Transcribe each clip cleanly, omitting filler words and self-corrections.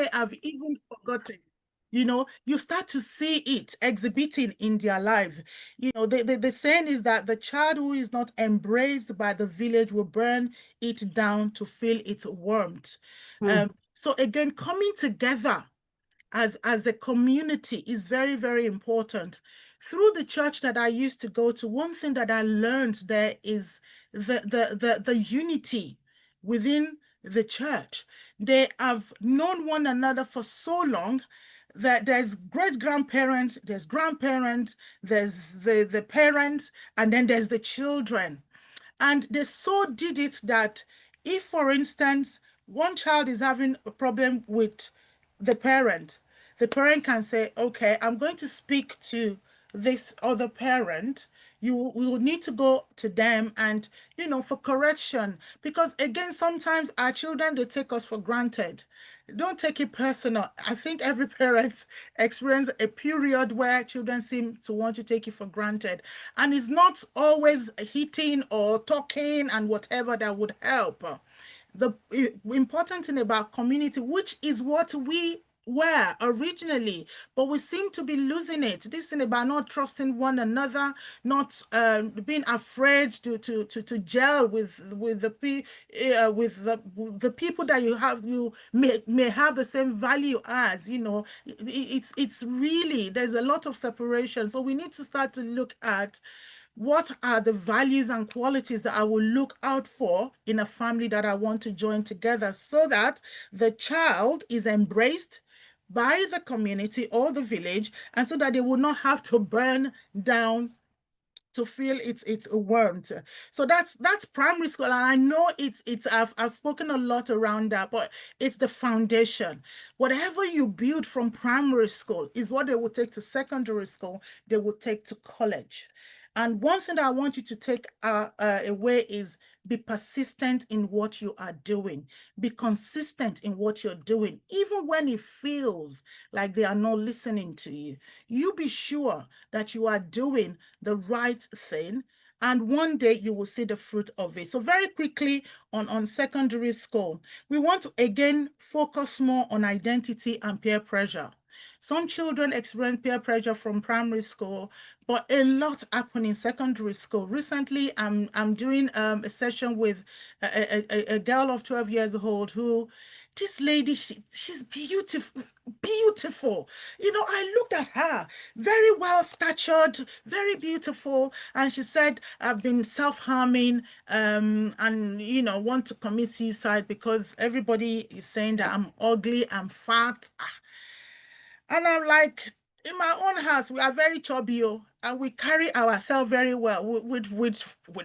they have even forgotten. You start to see it exhibiting in their life. The saying is that the child who is not embraced by the village will burn it down to feel its warmth. Mm. So again, coming together as a community is very, very important. Through the church that I used to go to, one thing that I learned there is the unity within the church. They have known one another for so long that there's great grandparents, there's grandparents, there's the parents, and then there's the children. And they so did it that if, for instance, one child is having a problem with the parent, the parent can say, okay, I'm going to speak to this other parent. You will need to go to them and, for correction. Because again, sometimes our children, they take us for granted. Don't take it personal. I think every parent experience a period where children seem to want to take it for granted. And it's not always hitting or talking and whatever that would help. The important thing about community, which is what we were originally, but we seem to be losing it. This thing about not trusting one another, not being afraid to gel with the people that you may have the same value as. It's really, there's a lot of separation. So we need to start to look at what are the values and qualities that I will look out for in a family that I want to join together so that the child is embraced by the community or the village, and so that they will not have to burn down to feel it's warmth. So that's primary school, and I know it's I've spoken a lot around that, but it's the foundation. Whatever you build from primary school is what they will take to secondary school, they will take to college. And one thing that I want you to take away is be persistent in what you are doing. Be consistent in what you're doing, even when it feels like they are not listening to you. You be sure that you are doing the right thing, and one day you will see the fruit of it. So very quickly on secondary school, we want to again focus more on identity and peer pressure. Some children experience peer pressure from primary school, but a lot happen in secondary school. Recently, I'm doing a session with a girl of 12 years old who, this lady, she's beautiful, beautiful. I looked at her, very well statured, very beautiful, and she said, I've been self-harming, and want to commit suicide because everybody is saying that I'm ugly, I'm fat. And I'm like, in my own house, we are very chubby, oh, and we carry ourselves very well with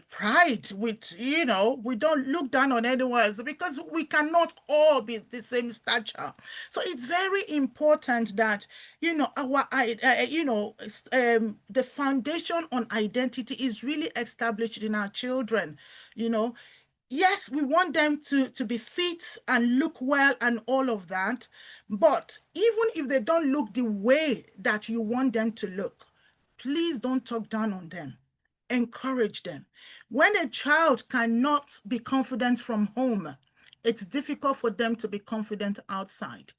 pride. We don't look down on anyone else because we cannot all be the same stature. So it's very important that the foundation on identity is really established in our children. You know, yes, we want them to be fit and look well and all of that. But even if they don't look the way that you want them to look, please don't talk down on them. Encourage them. When a child cannot be confident from home, it's difficult for them to be confident outside.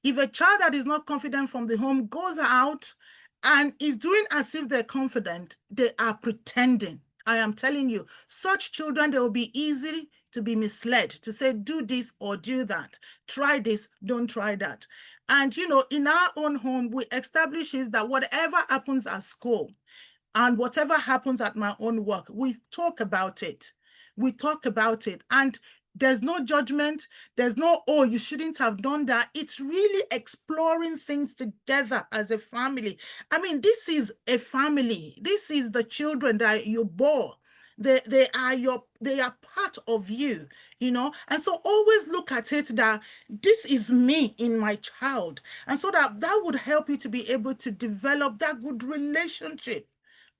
If a child that is not confident from the home goes out and is doing as if they're confident, they are pretending. I am telling you, such children, they will be easy to be misled, to say, do this or do that. Try this, don't try that. And, in our own home, we establish is that whatever happens at school and whatever happens at my own work, we talk about it. We talk about it. And there's no judgment. There's no, oh, you shouldn't have done that. It's really exploring things together as a family. I mean, this is a family. This is the children that you bore. They are part of you, and so always look at it that this is me in my child, and so that would help you to be able to develop that good relationship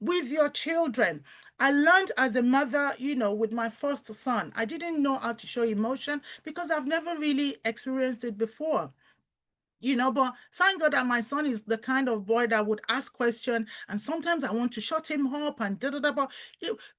with your children. I learned as a mother, with my first son, I didn't know how to show emotion because I've never really experienced it before. but thank God that my son is the kind of boy that would ask question, and sometimes I want to shut him up and da da da. But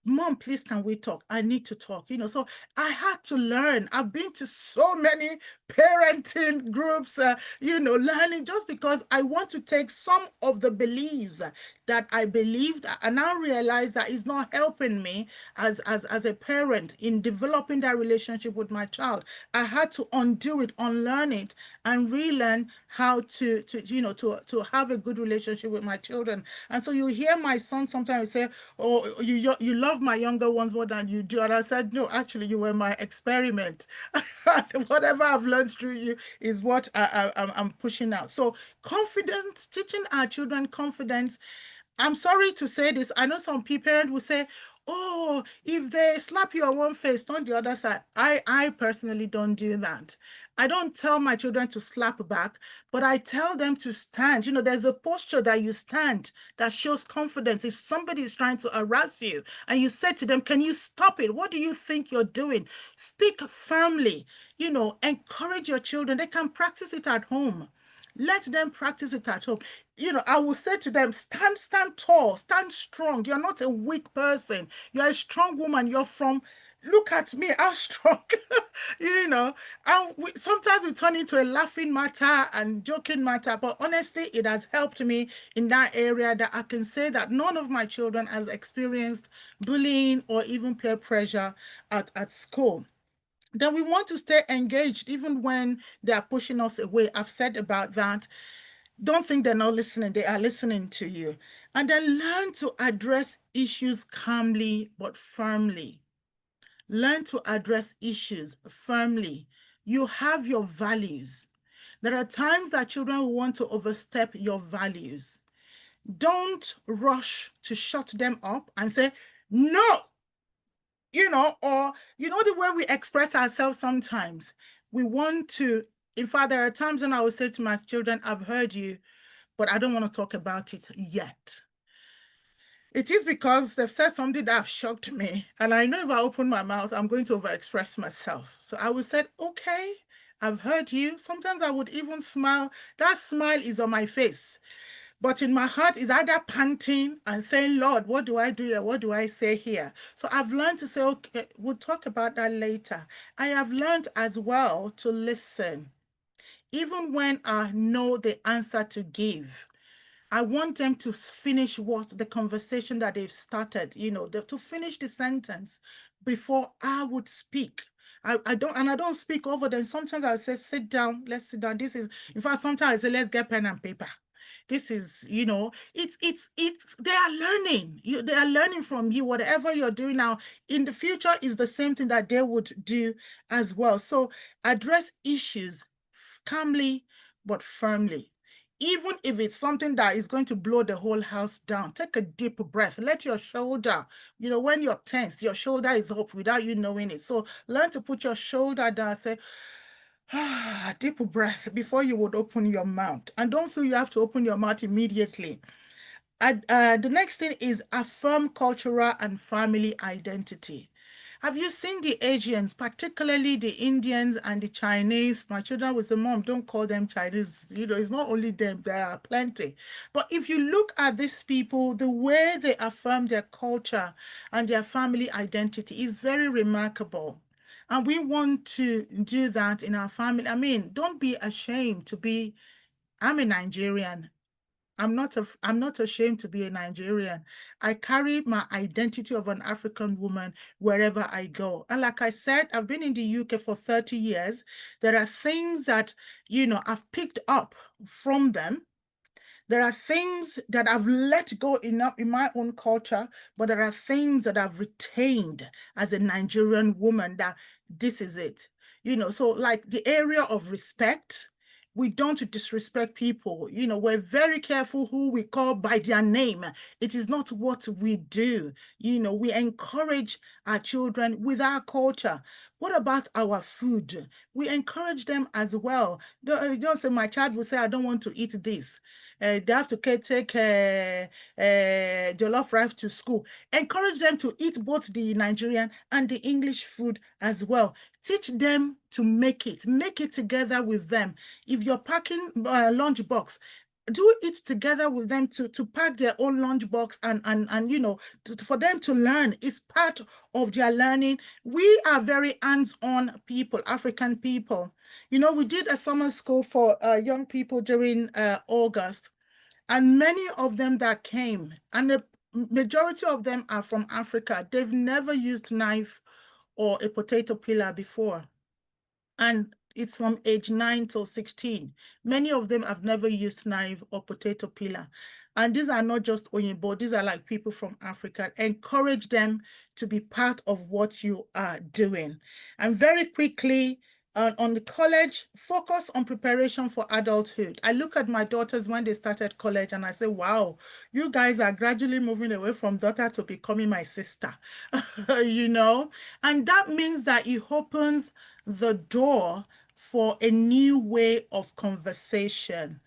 Mom, please, can we talk? I need to talk. So I had to learn. I've been to so many parenting groups, learning just because I want to take some of the beliefs that I believed and now realize that is not helping me as a parent in developing that relationship with my child. I had to undo it, unlearn it, and relearn how to have a good relationship with my children. And so you hear my son sometimes say, "Oh, you love my younger ones more than you do," and I said, "No, actually, you were my experiment. Whatever I've learned through you is what I'm pushing out." So confidence, teaching our children confidence. I'm sorry to say this. I know some parents will say, "Oh, if they slap you on one face, turn the other side." I personally don't do that. I don't tell my children to slap back, but I tell them to stand. There's a posture that you stand that shows confidence. If somebody is trying to harass you and you say to them, "Can you stop it? What do you think you're doing?" Speak firmly, encourage your children. They can practice it at home. Let them practice it at home. I will say to them, stand tall, stand strong. You're not a weak person. You're a strong woman. Look at me, how strong. you know. And sometimes we turn into a laughing matter and joking matter, but honestly, it has helped me in that area that I can say that none of my children has experienced bullying or even peer pressure at school. Then we want to stay engaged even when they are pushing us away. I've said about that. Don't think they're not listening, they are listening to you. And then learn to address issues calmly but firmly. Learn to address issues firmly. You have your values. There are times that children will want to overstep your values. Don't rush to shut them up and say, "No," or the way we express ourselves sometimes. We want to, in fact, there are times when I will say to my children, "I've heard you, but I don't want to talk about it yet." It is because they've said something that have shocked me, and I know if I open my mouth, I'm going to overexpress myself. So I would say, "Okay, I've heard you." Sometimes I would even smile. That smile is on my face. But in my heart is either panting and saying, "Lord, what do I do here? What do I say here?" So I've learned to say, "Okay, we'll talk about that later." I have learned as well to listen, even when I know the answer to give. I want them to finish the conversation that they've started, to finish the sentence before I would speak. I don't speak over them. Sometimes I say, "Sit down, let's sit down." In fact, sometimes I say, "Let's get pen and paper." This is, they are learning. They are learning from you. Whatever you're doing now in the future is the same thing that they would do as well. So address issues calmly but firmly. Even if it's something that is going to blow the whole house down, take a deep breath. Let your shoulder, when you're tense, your shoulder is up without you knowing it. So learn to put your shoulder down, say, deep breath before you would open your mouth. And don't feel you have to open your mouth immediately. The next thing is affirm cultural and family identity. Have you seen the Asians, particularly the Indians and the Chinese? My children will say, "Mom, don't call them Chinese." It's not only them, there are plenty. But if you look at these people, the way they affirm their culture and their family identity is very remarkable. And we want to do that in our family. I mean, don't be ashamed to be, "I'm a Nigerian. I'm not ashamed to be a Nigerian. I carry my identity of an African woman wherever I go." And like I said, I've been in the UK for 30 years. There are things that, I've picked up from them. There are things that I've let go in my own culture, but there are things that I've retained as a Nigerian woman that this is it. So like the area of respect, we don't disrespect people. We're very careful who we call by their name. It is not what we do. We encourage our children with our culture. What about our food? We encourage them as well. Don't say, my child will say, I don't want to eat this. They have to take jollof rice to school. Encourage them to eat both the Nigerian and the English food as well. Teach them to make it together with them. If you're packing a lunch box, do it together with them to pack their own lunch box and for them to learn. It's part of their learning. We are very hands-on people, African people. We did a summer school for young people during August, and many of them that came, and the majority of them are from Africa. They've never used knife or a potato peeler before, and it's from age 9 till 16. Many of them have never used knife or potato peeler. And these are not just Oyinbo, these are like people from Africa. Encourage them to be part of what you are doing. And very quickly, on the college, focus on preparation for adulthood. I look at my daughters when they started college and I say, wow, you guys are gradually moving away from daughter to becoming my sister, and that means that it opens the door for a new way of conversation.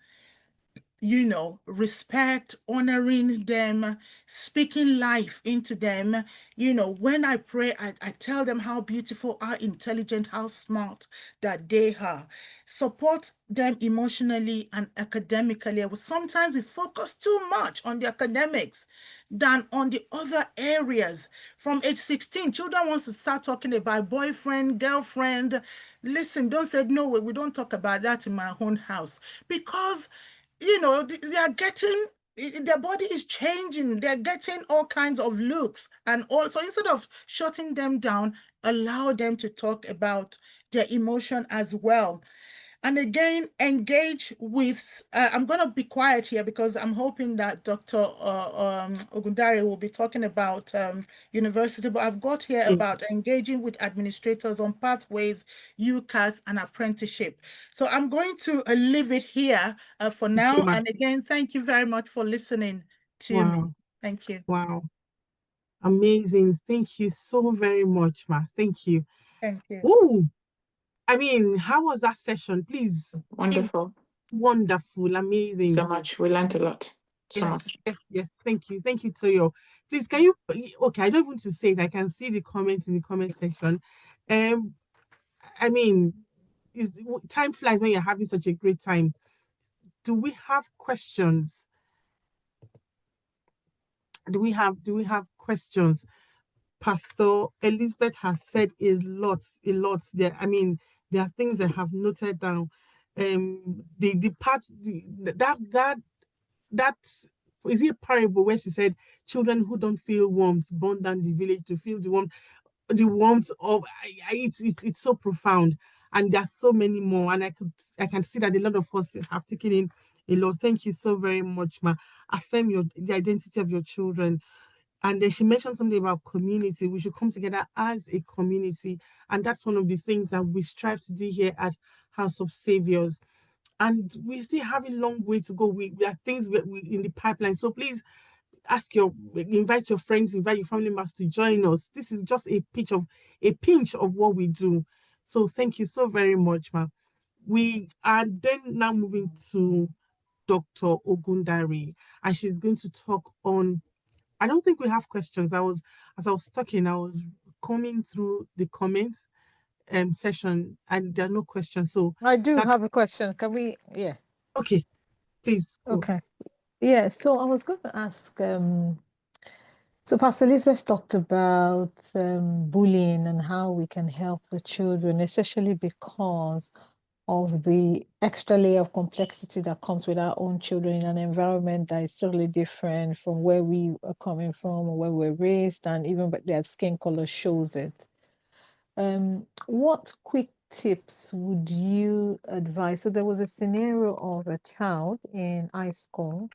Respect, honoring them, speaking life into them. When I pray, I tell them how beautiful, how intelligent, how smart that they are. Support them emotionally and academically. Sometimes we focus too much on the academics than on the other areas. From age 16, children want to start talking about boyfriend, girlfriend. Listen, don't say, no way, we don't talk about that in my own house. Because they are getting, their body is changing. They're getting all kinds of looks. And also, instead of shutting them down, allow them to talk about their emotion as well. And again, engage with, I'm going to be quiet here because I'm hoping that Dr. Ogundare will be talking about university, but I've got here Yeah. about engaging with administrators on pathways, UCAS, and apprenticeship. So I'm going to leave it here for Okay, now. ma. And again, thank you very much for listening to me. Wow. Thank you. Wow. Amazing. Thank you so very much, ma. Thank you. Thank you. Oh, I mean, how was that session? Please. Wonderful. Wonderful. Amazing. So much. We learned a lot. So Yes, much. yes, yes. Thank you. Thank you, Toyo. Please, can you, okay, I don't want to say it. I can see the comments in the comment section. Um, I mean, time flies when you're having such a great time. Do we have questions? Do we have questions? Pastor Elizabeth has said a lot there. I mean, there are things I have noted down. The part that is it a parable where she said, "Children who don't feel warmth burn down the village to feel the warmth of." It's so profound, and there's so many more, and I can see that a lot of us have taken in a lot. Thank you so very much, ma. Affirm the identity of your children. And then she mentioned something about community. We should come together as a community. And that's one of the things that we strive to do here at House of Saviors. And we still have a long way to go. We are things in the pipeline. So please invite your friends, invite your family members to join us. This is just a pinch of what we do. So thank you so very much, ma. We are then now moving to Dr. Ogundare, and she's going to talk on. I don't think we have questions. As I was talking, I was combing through the comments session, and there are no questions. So I do that's have a question. Can we? Yeah. okay. Please go. Okay. Yeah. So I was going to ask. So Pastor Elizabeth talked about bullying and how we can help the children, especially because of the extra layer of complexity that comes with our own children in an environment that is totally different from where we are coming from or where we're raised, and even their skin color shows it. What quick tips would you advise? So there was a scenario of a child in high school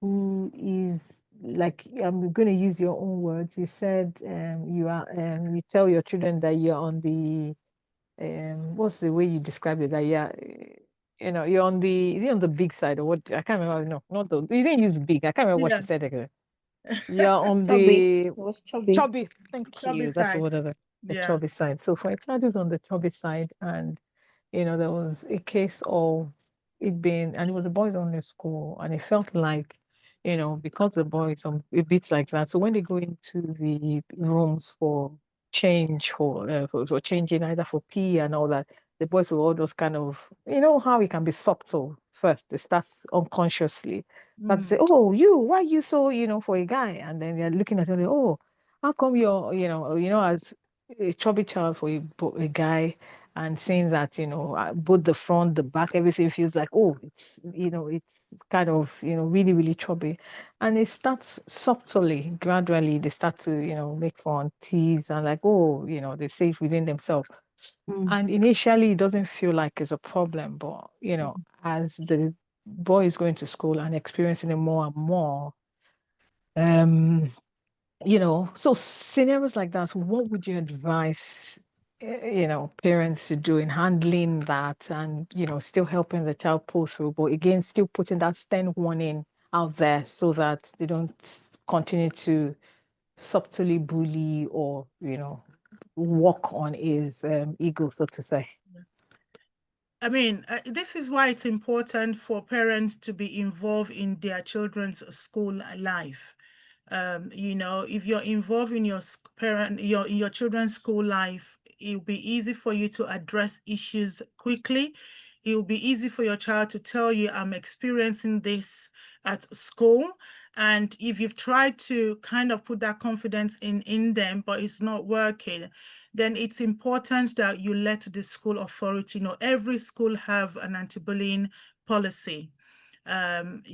who is like, I'm going to use your own words. You said you tell your children that you're on the what's the way you described it? That you're on the big side, or what? I can't remember. No, not the. You didn't use big. I can't remember what Yeah, she said again. You're on Chubby. the It was chubby. chubby. Thank chubby you. That's side. what other. the Yeah. chubby side. So for a child who's on the chubby side, and there was a case of it being, and it was a boys only school, and it felt like, because the boys are a bit like that. So when they go into the rooms for change, for changing either for pee and all that, the boys will all those kind of, how it can be subtle first. It starts unconsciously. But say, oh, why you so, for a guy? And then they're looking at him, like, oh, how come you're, as a chubby child for a guy, and seeing that, both the front, the back, everything feels like, oh, it's kind of, really, really chubby. And it starts subtly, gradually, they start to, make fun, tease, and like, oh, they say it within themselves. And initially, it doesn't feel like it's a problem, but, as the boy is going to school and experiencing it more and more, so scenarios like that, what would you advise, parents to do in handling that, and, still helping the child pull through, but again, still putting that stern warning out there so that they don't continue to subtly bully or, walk on his ego, so to say. I mean, this is why it's important for parents to be involved in their children's school life. If you're involved in your children's school life, it'll be easy for you to address issues quickly. It will be easy for your child to tell you, I'm experiencing this at school. And if you've tried to kind of put that confidence in them, but it's not working, then it's important that you let the school authority know. Every school have an anti-bullying policy. And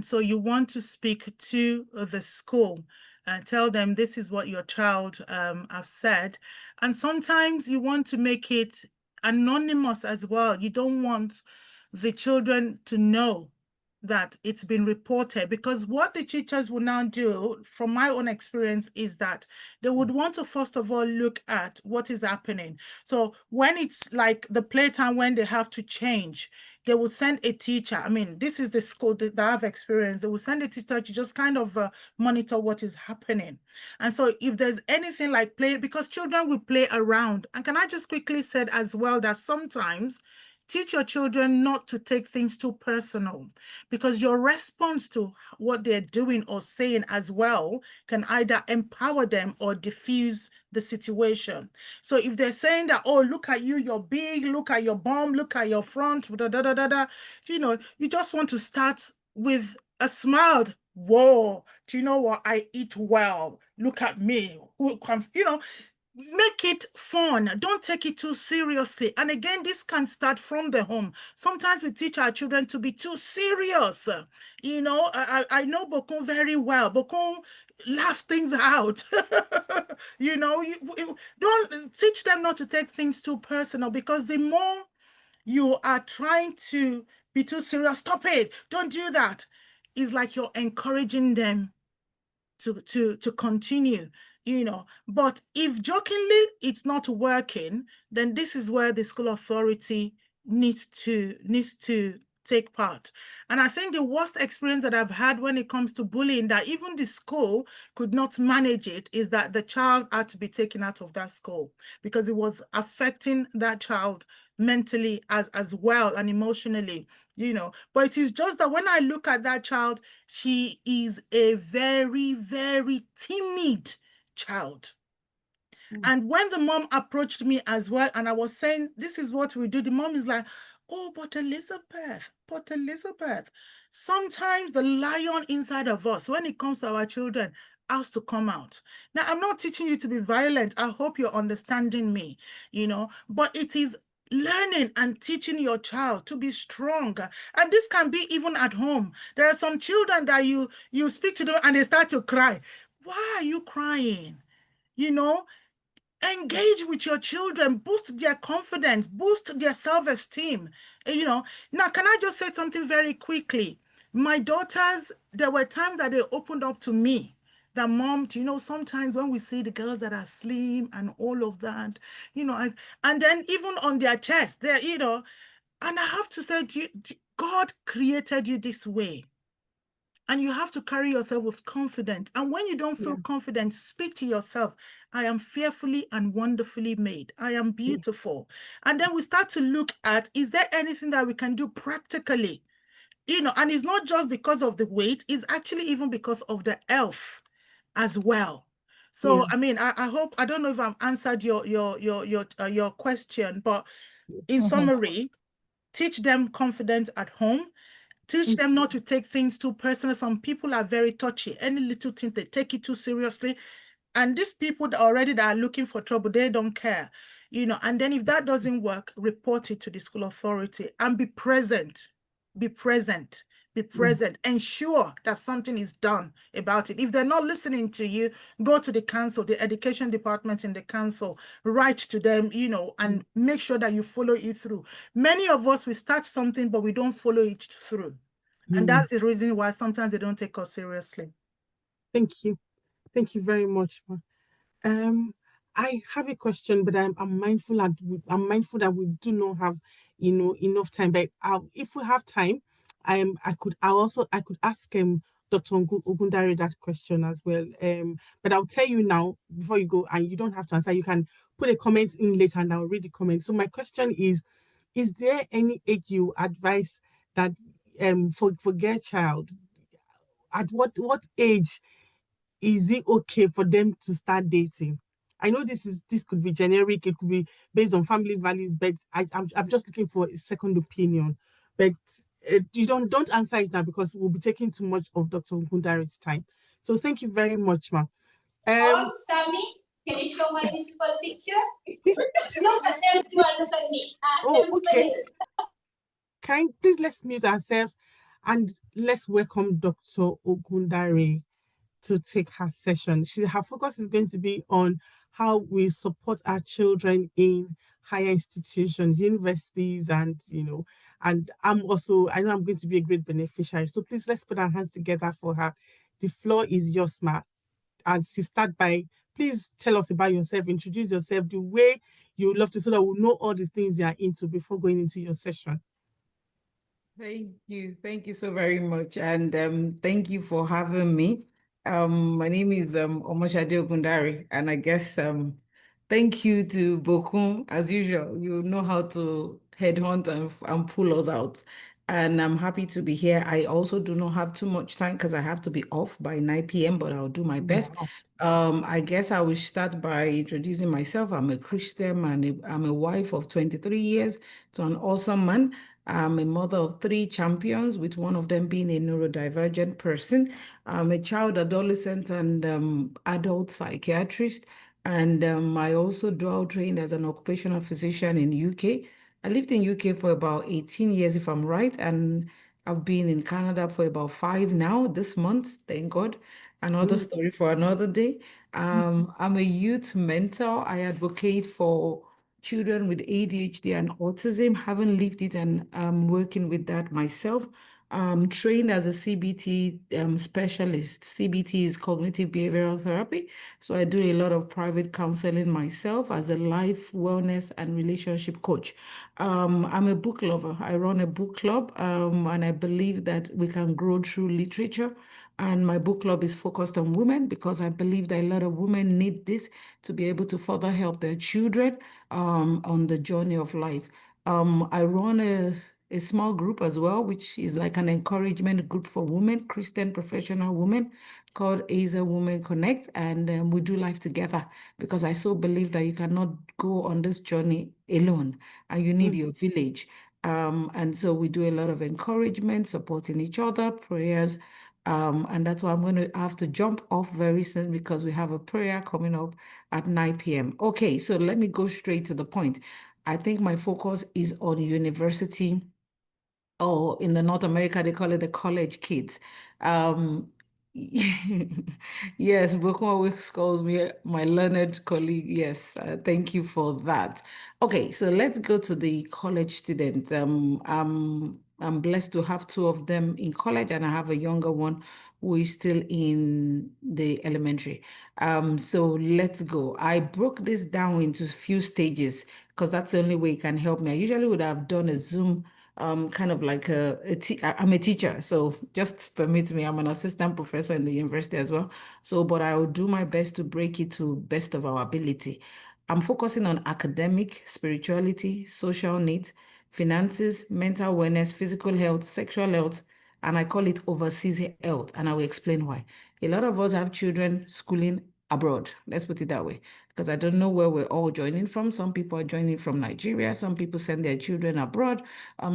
so you want to speak to the school and tell them this is what your child have said. And sometimes you want to make it anonymous as well. You don't want the children to know that it's been reported, because what the teachers will now do, from my own experience, is that they would want to first of all look at what is happening. So when it's like the playtime, when they have to change, they would send a teacher. I mean, this is the school that I have experience. They will send a teacher to just kind of monitor what is happening. And so if there's anything like play, because children will play around. And can I just quickly say as well that sometimes teach your children not to take things too personal, because your response to what they're doing or saying as well can either empower them or diffuse the situation. So if they're saying that, oh, look at you, you're big, look at your bum, look at your front, da, da, da, da, da, you just want to start with a smile. Whoa, do you know what? I eat well. Look at me. Make it fun. Don't take it too seriously. And again, this can start from the home. Sometimes we teach our children to be too serious. I know Bokun very well. Bokun laughs things out. You don't teach them not to take things too personal, because the more you are trying to be too serious, stop it, don't do that, it's like you're encouraging them to continue, But if jokingly it's not working, then this is where the school authority needs to take part. And I think the worst experience that I've had when it comes to bullying, that even the school could not manage it, is that the child had to be taken out of that school because it was affecting that child mentally as well and emotionally. But it is just that when I look at that child, she is a very, very timid child. And when the mom approached me as well, and I was saying, this is what we do, the mom is like, oh, but Elizabeth, sometimes the lion inside of us, when it comes to our children, has to come out. Now, I'm not teaching you to be violent. I hope you're understanding me, but it is learning and teaching your child to be strong. And this can be even at home. There are some children that you speak to them and they start to cry. Why are you crying? Engage with your children, boost their confidence, boost their self-esteem. Now, can I just say something very quickly? My daughters, there were times that they opened up to me that, Mom, sometimes when we see the girls that are slim and all of that, and then even on their chest, and I have to say, God created you this way. And you have to carry yourself with confidence. And when you don't feel Yeah. confident, speak to yourself. I am fearfully and wonderfully made. I am beautiful. And then we start to look at, is there anything that we can do practically? And it's not just because of the weight, it's actually even because of the health as well. So, Yeah. I mean, I hope, I don't know if I've answered your question, but in summary, teach them confidence at home. Teach them not to take things too personal. Some people are very touchy. Any little thing, they take it too seriously. And these people that are looking for trouble, they don't care. And then if that doesn't work, report it to the school authority and be present. Be present. Be present. Ensure that something is done about it. If they're not listening to you, go to the council, the education department in the council, write to them, and make sure that you follow it through. Many of us, we start something, but we don't follow it through. And that's the reason why sometimes they don't take us seriously. Thank you. Thank you very much, ma. I have a question, but I'm mindful that we do not have enough time. But if we have time, I could ask Dr. Ogundare that question as well. But I'll tell you now before you go, and you don't have to answer. You can put a comment in later, and I'll read the comment. So my question is there any age you advise that for girl child? At what age is it okay for them to start dating? I know this could be generic, it could be based on family values, but I'm just looking for a second opinion. But you don't answer it now because we'll be taking too much of Dr. Ogundare's time. So thank you very much, ma. Sammy, can you show my beautiful picture? Look at them too and look at me. Oh, okay. Please let's mute ourselves and let's welcome Dr. Ogundare to take her session. Her focus is going to be on how we support our children in higher institutions, universities, and and I know I'm going to be a great beneficiary. So please let's put our hands together for her. The floor is yours, ma. And she start by, please tell us about yourself, introduce yourself the way you would love to, so that we'll know all the things you are into before going into your session. Thank you so very much, and thank you for having me. My name is Omoshade Ogundare, and I guess thank you to Bokun. As usual, you know how to headhunt and pull us out, and I'm happy to be here. I also do not have too much time because I have to be off by 9 p.m., but I'll do my best. I guess I will start by introducing myself. I'm a Christian and I'm a wife of 23 years to an awesome man. I'm a mother of 3 champions, with one of them being a neurodivergent person. I'm a child, adolescent, and adult psychiatrist. And I also dual trained as an occupational physician in UK. I lived in UK for about 18 years, if I'm right, and I've been in Canada for about 5 now, this month, thank God. Another story for another day. I'm a youth mentor. I advocate for children with ADHD and autism, haven't lived it, and I'm working with that myself. I'm trained as a CBT specialist. CBT is cognitive behavioral therapy. So I do a lot of private counseling myself as a life, wellness, and relationship coach. I'm a book lover. I run a book club, and I believe that we can grow through literature. And my book club is focused on women because I believe that a lot of women need this to be able to further help their children on the journey of life. I run a small group as well, which is like an encouragement group for women, Christian professional women, called Aza Women Connect. And we do life together because I so believe that you cannot go on this journey alone and you need your village. And so we do a lot of encouragement, supporting each other, prayers. And that's why I'm going to have to jump off very soon because we have a prayer coming up at 9 p.m. Okay, so let me go straight to the point. I think my focus is on university, or in the North America, they call it the college kids. Yes, Bokun always calls me my learned colleague. Yes, thank you for that. Okay, so let's go to the college students. I'm blessed to have 2 of them in college, and I have a younger one who is still in the elementary. So let's go. I broke this down into a few stages because that's the only way it can help me. I usually would have done a Zoom kind of like I'm a teacher, so just permit me, I'm an assistant professor in the university as well. So, but I will do my best to break it to best of our ability. I'm focusing on academic, spirituality, social needs, finances, mental wellness, physical health, sexual health, and I call it overseas health, and I will explain why. A lot of us have children schooling abroad, let's put it that way, because I don't know where we're all joining from. Some people are joining from Nigeria. Some people send their children abroad.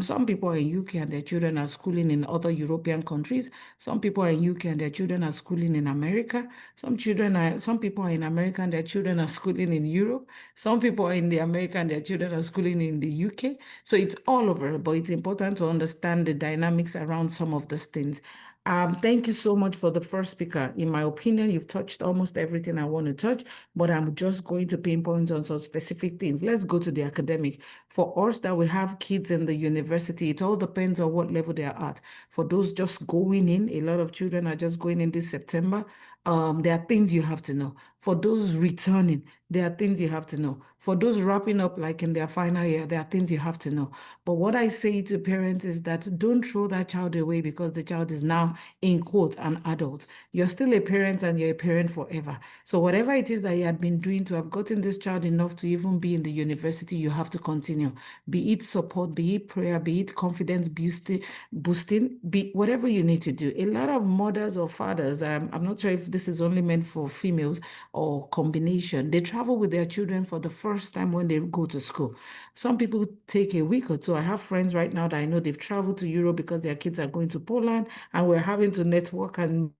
Some people are in UK and their children are schooling in other European countries. Some people are in UK and their children are schooling in America. Some people are in America and their children are schooling in Europe. Some people are in the America and their children are schooling in the UK. So it's all over, but it's important to understand the dynamics around some of these things. Thank you so much for the first speaker. In my opinion, you've touched almost everything I want to touch, but I'm just going to pinpoint on some specific things. Let's go to the academic. For us that we have kids in the university, it all depends on what level they are at. For those just going in, a lot of children are just going in this September. There are things you have to know. For those returning, there are things you have to know. For those wrapping up like in their final year, there are things you have to know. But what I say to parents is that don't throw that child away because the child is now, in quote, an adult. You're still a parent and you're a parent forever. So whatever it is that you had been doing to have gotten this child enough to even be in the university, you have to continue. Be it support, be it prayer, be it confidence boosting, be whatever you need to do. A lot of mothers or fathers, I'm not sure if this is only meant for females or combination, they travel with their children for the first time when they go to school. Some people take a week or two. I have friends right now that I know they've traveled to Europe because their kids are going to Poland, and we're having to network and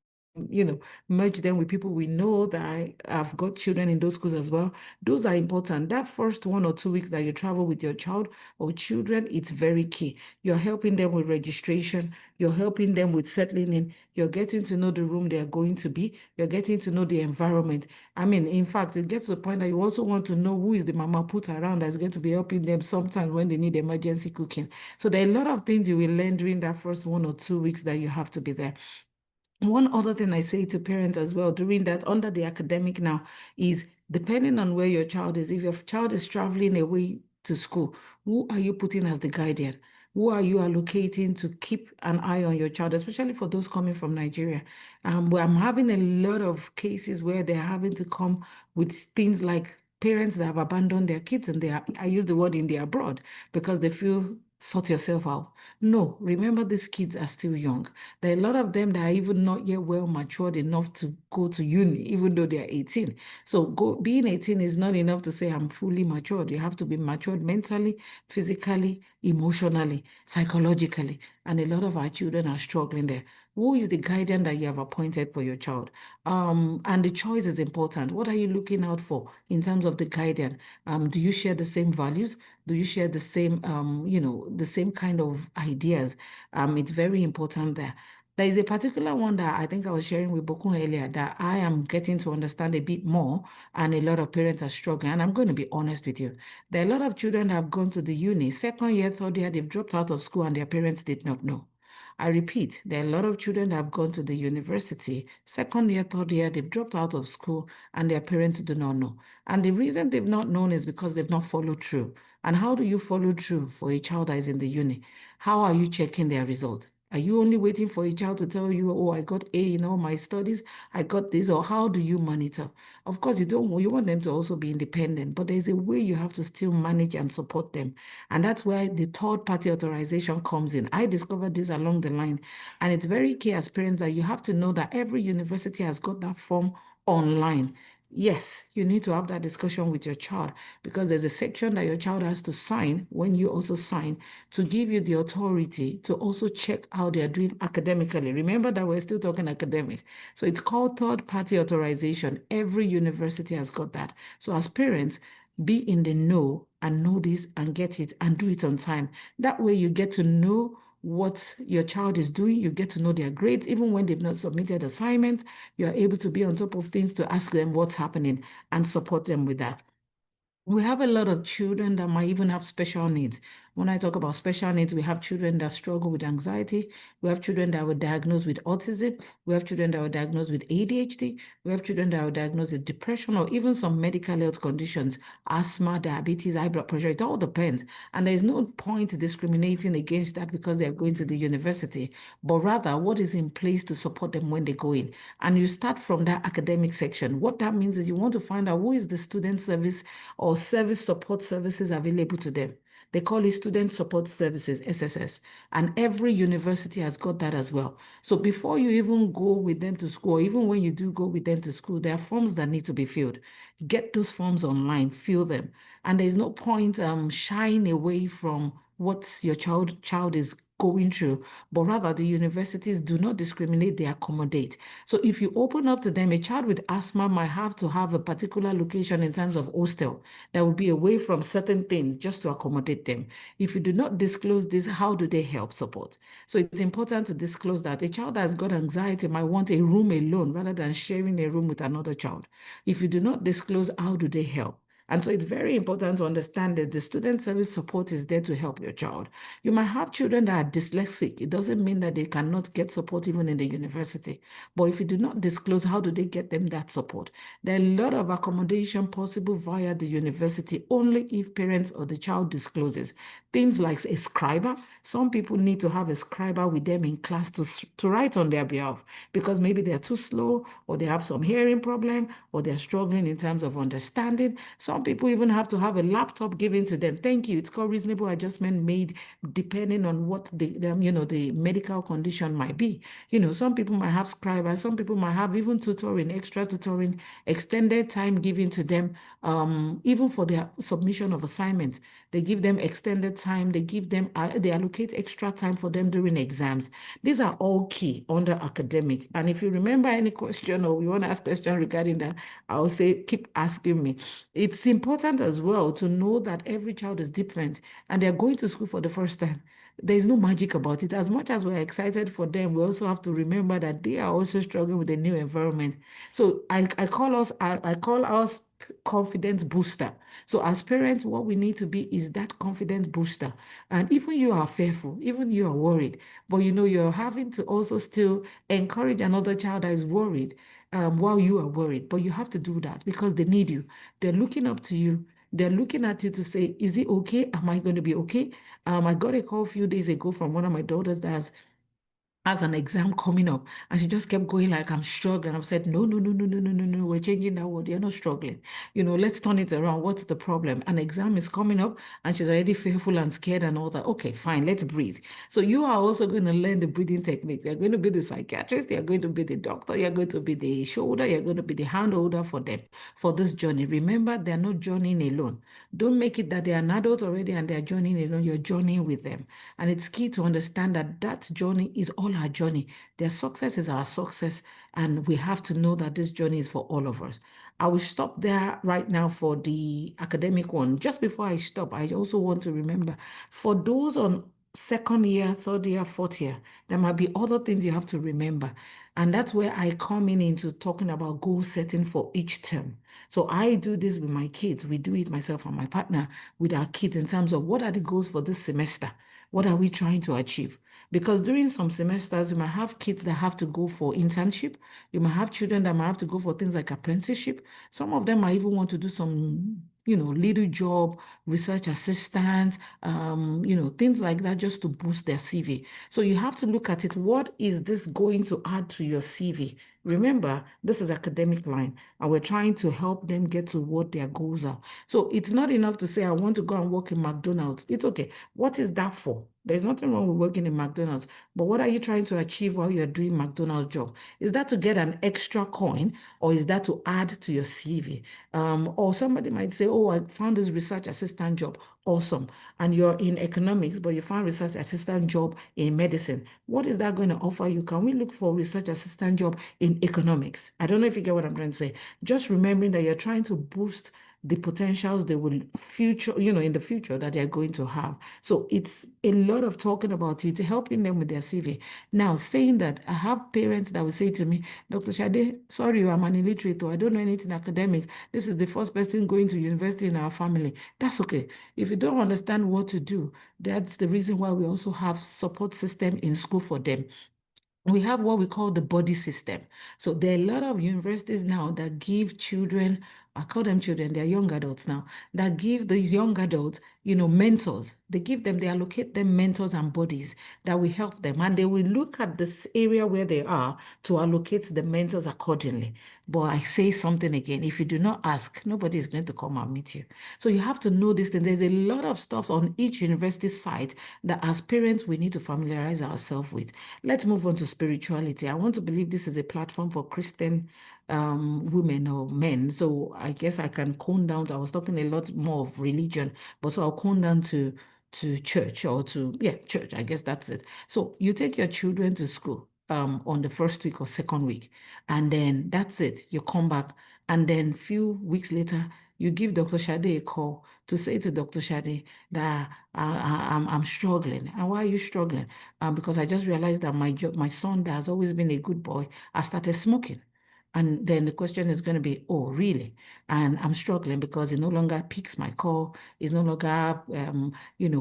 merge them with people we know that have got children in those schools as well. Those are important. That first 1 or 2 weeks that you travel with your child or children, it's very key. You're helping them with registration. You're helping them with settling in. You're getting to know the room they're going to be. You're getting to know the environment. I mean, in fact, it gets to the point that you also want to know who is the mama put around that's going to be helping them sometimes when they need emergency cooking. So there are a lot of things you will learn during that first 1 or 2 weeks that you have to be there. One other thing I say to parents as well during that, under the academic now, is depending on where your child is, if your child is traveling away to school, who are you putting as the guardian? Who are you allocating to keep an eye on your child, especially for those coming from Nigeria? Where I'm having a lot of cases where they're having to come with things like parents that have abandoned their kids and I use the word in the abroad because they feel sort yourself out. No, remember these kids are still young. There are a lot of them that are even not yet well matured enough to go to uni, even though they're 18. So being 18 is not enough to say I'm fully matured. You have to be matured mentally, physically, emotionally, psychologically. And a lot of our children are struggling there. Who is the guardian that you have appointed for your child? And the choice is important. What are you looking out for in terms of the guardian? Do you share the same values? Do you share the same, the same kind of ideas? It's very important there. There is a particular one that I think I was sharing with Bokun earlier that I am getting to understand a bit more, and a lot of parents are struggling. And I'm going to be honest with you. There are a lot of children that have gone to the uni, second year, third year, they've dropped out of school and their parents did not know. I repeat, there are a lot of children that have gone to the university, second year, third year, they've dropped out of school and their parents do not know. And the reason they've not known is because they've not followed through. And how do you follow through for a child that is in the uni? How are you checking their result? Are you only waiting for a child to tell you, oh, I got A in all my studies, I got this, or how do you monitor? Of course, you want them to also be independent, but there's a way you have to still manage and support them. And that's where the third-party authorization comes in. I discovered this along the line, and it's very key as parents that you have to know that every university has got that form online. Yes, you need to have that discussion with your child because there's a section that your child has to sign when you also sign to give you the authority to also check how they're doing academically. Remember that we're still talking academic. So it's called third-party authorization. Every university has got that. So as parents, be in the know and know this and get it and do it on time. That way you get to know what your child is doing. You get to know their grades. Even when they've not submitted assignments, you are able to be on top of things to ask them what's happening and support them with that. We have a lot of children that might even have special needs. When I talk about special needs, we have children that struggle with anxiety. We have children that were diagnosed with autism. We have children that were diagnosed with ADHD. We have children that were diagnosed with depression or even some medical health conditions, asthma, diabetes, high blood pressure. It all depends. And there's no point discriminating against that because they're going to the university, but rather what is in place to support them when they go in. And you start from that academic section. What that means is you want to find out who is the student service or service support services available to them. They call it Student Support Services, SSS. And every university has got that as well. So before you even go with them to school, or even when you do go with them to school, there are forms that need to be filled. Get those forms online, fill them. And there's no point shying away from what your child is going through, but rather the universities do not discriminate, they accommodate. So if you open up to them, a child with asthma might have to have a particular location in terms of hostel that will be away from certain things just to accommodate them. If you do not disclose this, how do they help support? So it's important to disclose that a child that's got anxiety might want a room alone rather than sharing a room with another child. If you do not disclose, how do they help? And so it's very important to understand that the student service support is there to help your child. You might have children that are dyslexic. It doesn't mean that they cannot get support even in the university. But if you do not disclose, how do they get them that support? There are a lot of accommodation possible via the university only if parents or the child discloses. Things like a scriber. Some people need to have a scriber with them in class to write on their behalf because maybe they're too slow or they have some hearing problem or they're struggling in terms of understanding. Some people even have to have a laptop given to them. Thank you. It's called reasonable adjustment made depending on what the medical condition might be. Some people might have scribers. Some people might have even tutoring, extra tutoring, extended time given to them, even for their submission of assignments. They give them extended time. They allocate extra time for them during exams. These are all key under academic. And if you remember any question or you want to ask question regarding that, I'll say keep asking me. It's important as well to know that every child is different and they're going to school for the first time. There's no magic about it. As much as we're excited for them, we also have to remember that they are also struggling with a new environment. So I call us confidence booster. So as parents, what we need to be is that confidence booster. And even you are fearful, even you are worried, but you're having to also still encourage another child that is worried while you are worried. But you have to do that because they need you. They're looking up to you. They're looking at you to say, is it okay? Am I going to be okay? I got a call a few days ago from one of my daughters that has an exam coming up, and she just kept going like, I'm struggling. I've said, no, we're changing that word. You're not struggling. Let's turn it around. What's the problem? An exam is coming up and she's already fearful and scared and all that. Okay, fine, let's breathe. So you are also going to learn the breathing technique. You're going to be the psychiatrist, you're going to be the doctor, you're going to be the shoulder, you're going to be the hand holder for them for this journey. Remember, they're not journeying alone. Don't make it that they're an adult already and they're journeying alone. You're journeying with them. And it's key to understand that journey is all our journey. Their success is our success, and we have to know that this journey is for all of us. I will stop there right now for the academic one. Just before I stop, I also want to remember for those on second year, third year, fourth year, there might be other things you have to remember. And that's where I come into talking about goal setting for each term. So I do this with my kids. We do it, myself and my partner, with our kids in terms of what are the goals for this semester? What are we trying to achieve? Because during some semesters, you might have kids that have to go for internship. You might have children that might have to go for things like apprenticeship. Some of them might even want to do some, little job, research assistant, things like that just to boost their CV. So you have to look at it. What is this going to add to your CV? Remember, this is academic line, and we're trying to help them get to what their goals are. So it's not enough to say, I want to go and work in McDonald's. It's okay. What is that for? There's nothing wrong with working in McDonald's, but what are you trying to achieve while you're doing McDonald's job? Is that to get an extra coin, or is that to add to your CV? Or somebody might say, oh, I found this research assistant job. Awesome. And you're in economics, but you found research assistant job in medicine. What is that going to offer you? Can we look for research assistant job in economics? I don't know if you get what I'm trying to say. Just remembering that you're trying to boost the potentials they will future, in the future that they're going to have. So it's a lot of talking about it, helping them with their CV. Now, saying that, I have parents that will say to me, Dr. Shade, sorry, I'm an illiterate, or I don't know anything academic. This is the first person going to university in our family. That's okay. If you don't understand what to do, that's the reason why we also have support system in school for them. We have what we call the body system. So there are a lot of universities now that give children, I call them children, they're young adults now, that give these young adults, mentors. They allocate them mentors and bodies that will help them. And they will look at this area where they are to allocate the mentors accordingly. But I say something again, if you do not ask, nobody is going to come and meet you. So you have to know this thing. There's a lot of stuff on each university site that as parents, we need to familiarize ourselves with. Let's move on to spirituality. I want to believe this is a platform for Christian women or men. So I guess I can cone down. I was talking a lot more of religion, but so I'll cone down to church or church. I guess that's it. So you take your children to school on the first week or second week, and then that's it. You come back, and then few weeks later, you give Dr. Shade a call to say to Dr. Shade that I'm struggling. And why are you struggling? Because I just realized that my son that has always been a good boy, I started smoking. And then the question is going to be, oh, really? And I'm struggling because he no longer picks my call. He's no longer,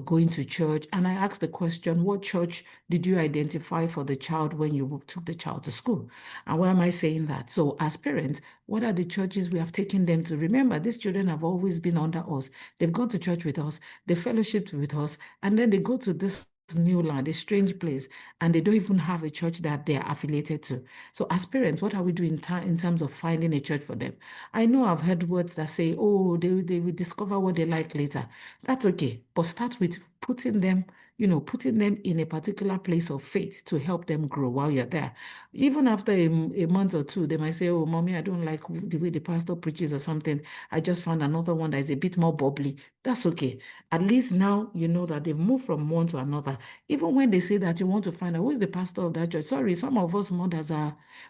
going to church. And I asked the question, what church did you identify for the child when you took the child to school? And why am I saying that? So as parents, what are the churches we have taken them to? Remember, these children have always been under us. They've gone to church with us. They fellowshiped with us. And then they go to this new land, a strange place, and they don't even have a church that they're affiliated to. So as parents, what are we doing in terms of finding a church for them? I know I've heard words that say, oh, they will discover what they like later. That's okay, but start with putting them in a particular place of faith to help them grow while you're there. Even after a month or two, they might say, oh, mommy, I don't like the way the pastor preaches or something. I just found another one that is a bit more bubbly. That's okay. At least now you know that they've moved from one to another. Even when they say that you want to find out who is the pastor of that church. Sorry, some of us mothers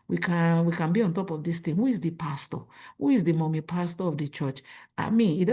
we can be on top of this thing. Who is the pastor? Who is the mommy pastor of the church? I mean, it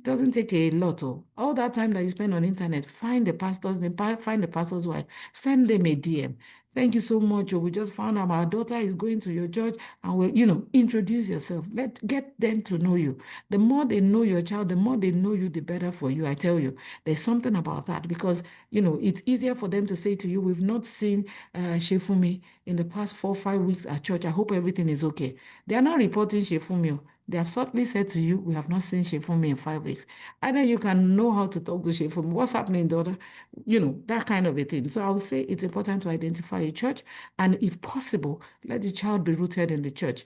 doesn't take a lot. All that time that you spend on internet, find the pastor's name, find the pastor's wife, send them a DM. Thank you so much. We just found out our daughter is going to your church, and introduce yourself. Get them to know you. The more they know your child, the more they know you, the better for you. I tell you, there's something about that because, it's easier for them to say to you, we've not seen Shefumi in the past 4 or 5 weeks at church. I hope everything is okay. They are not reporting Shefumi. They have certainly said to you, we have not seen Shefumi in 5 weeks. And then you can know how to talk to Shefumi. What's happening, daughter? That kind of a thing. So I would say it's important to identify a church. And if possible, let the child be rooted in the church.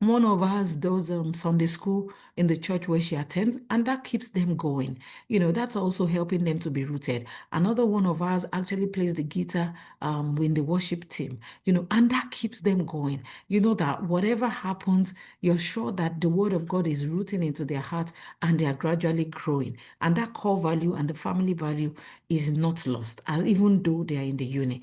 One of us does Sunday school in the church where she attends, and that keeps them going. That's also helping them to be rooted. Another one of us actually plays the guitar in the worship team, and that keeps them going. That whatever happens, you're sure that the word of God is rooting into their heart and they are gradually growing. And that core value and the family value is not lost, even though they are in the uni.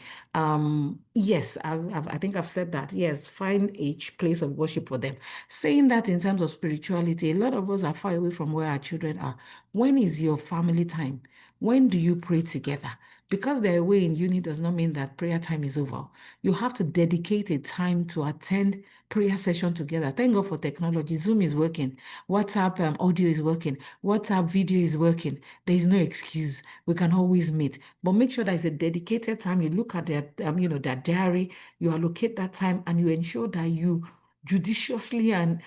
Yes, I think I've said that. Yes, find a place of worship for them. Saying that in terms of spirituality, a lot of us are far away from where our children are. When is your family time? When do you pray together? Because they're away in uni does not mean that prayer time is over. You have to dedicate a time to attend prayer session together. Thank God for technology. Zoom is working. WhatsApp audio is working. WhatsApp video is working. There is no excuse. We can always meet. But make sure there's a dedicated time. You look at their, their diary. You allocate that time and you ensure that you judiciously and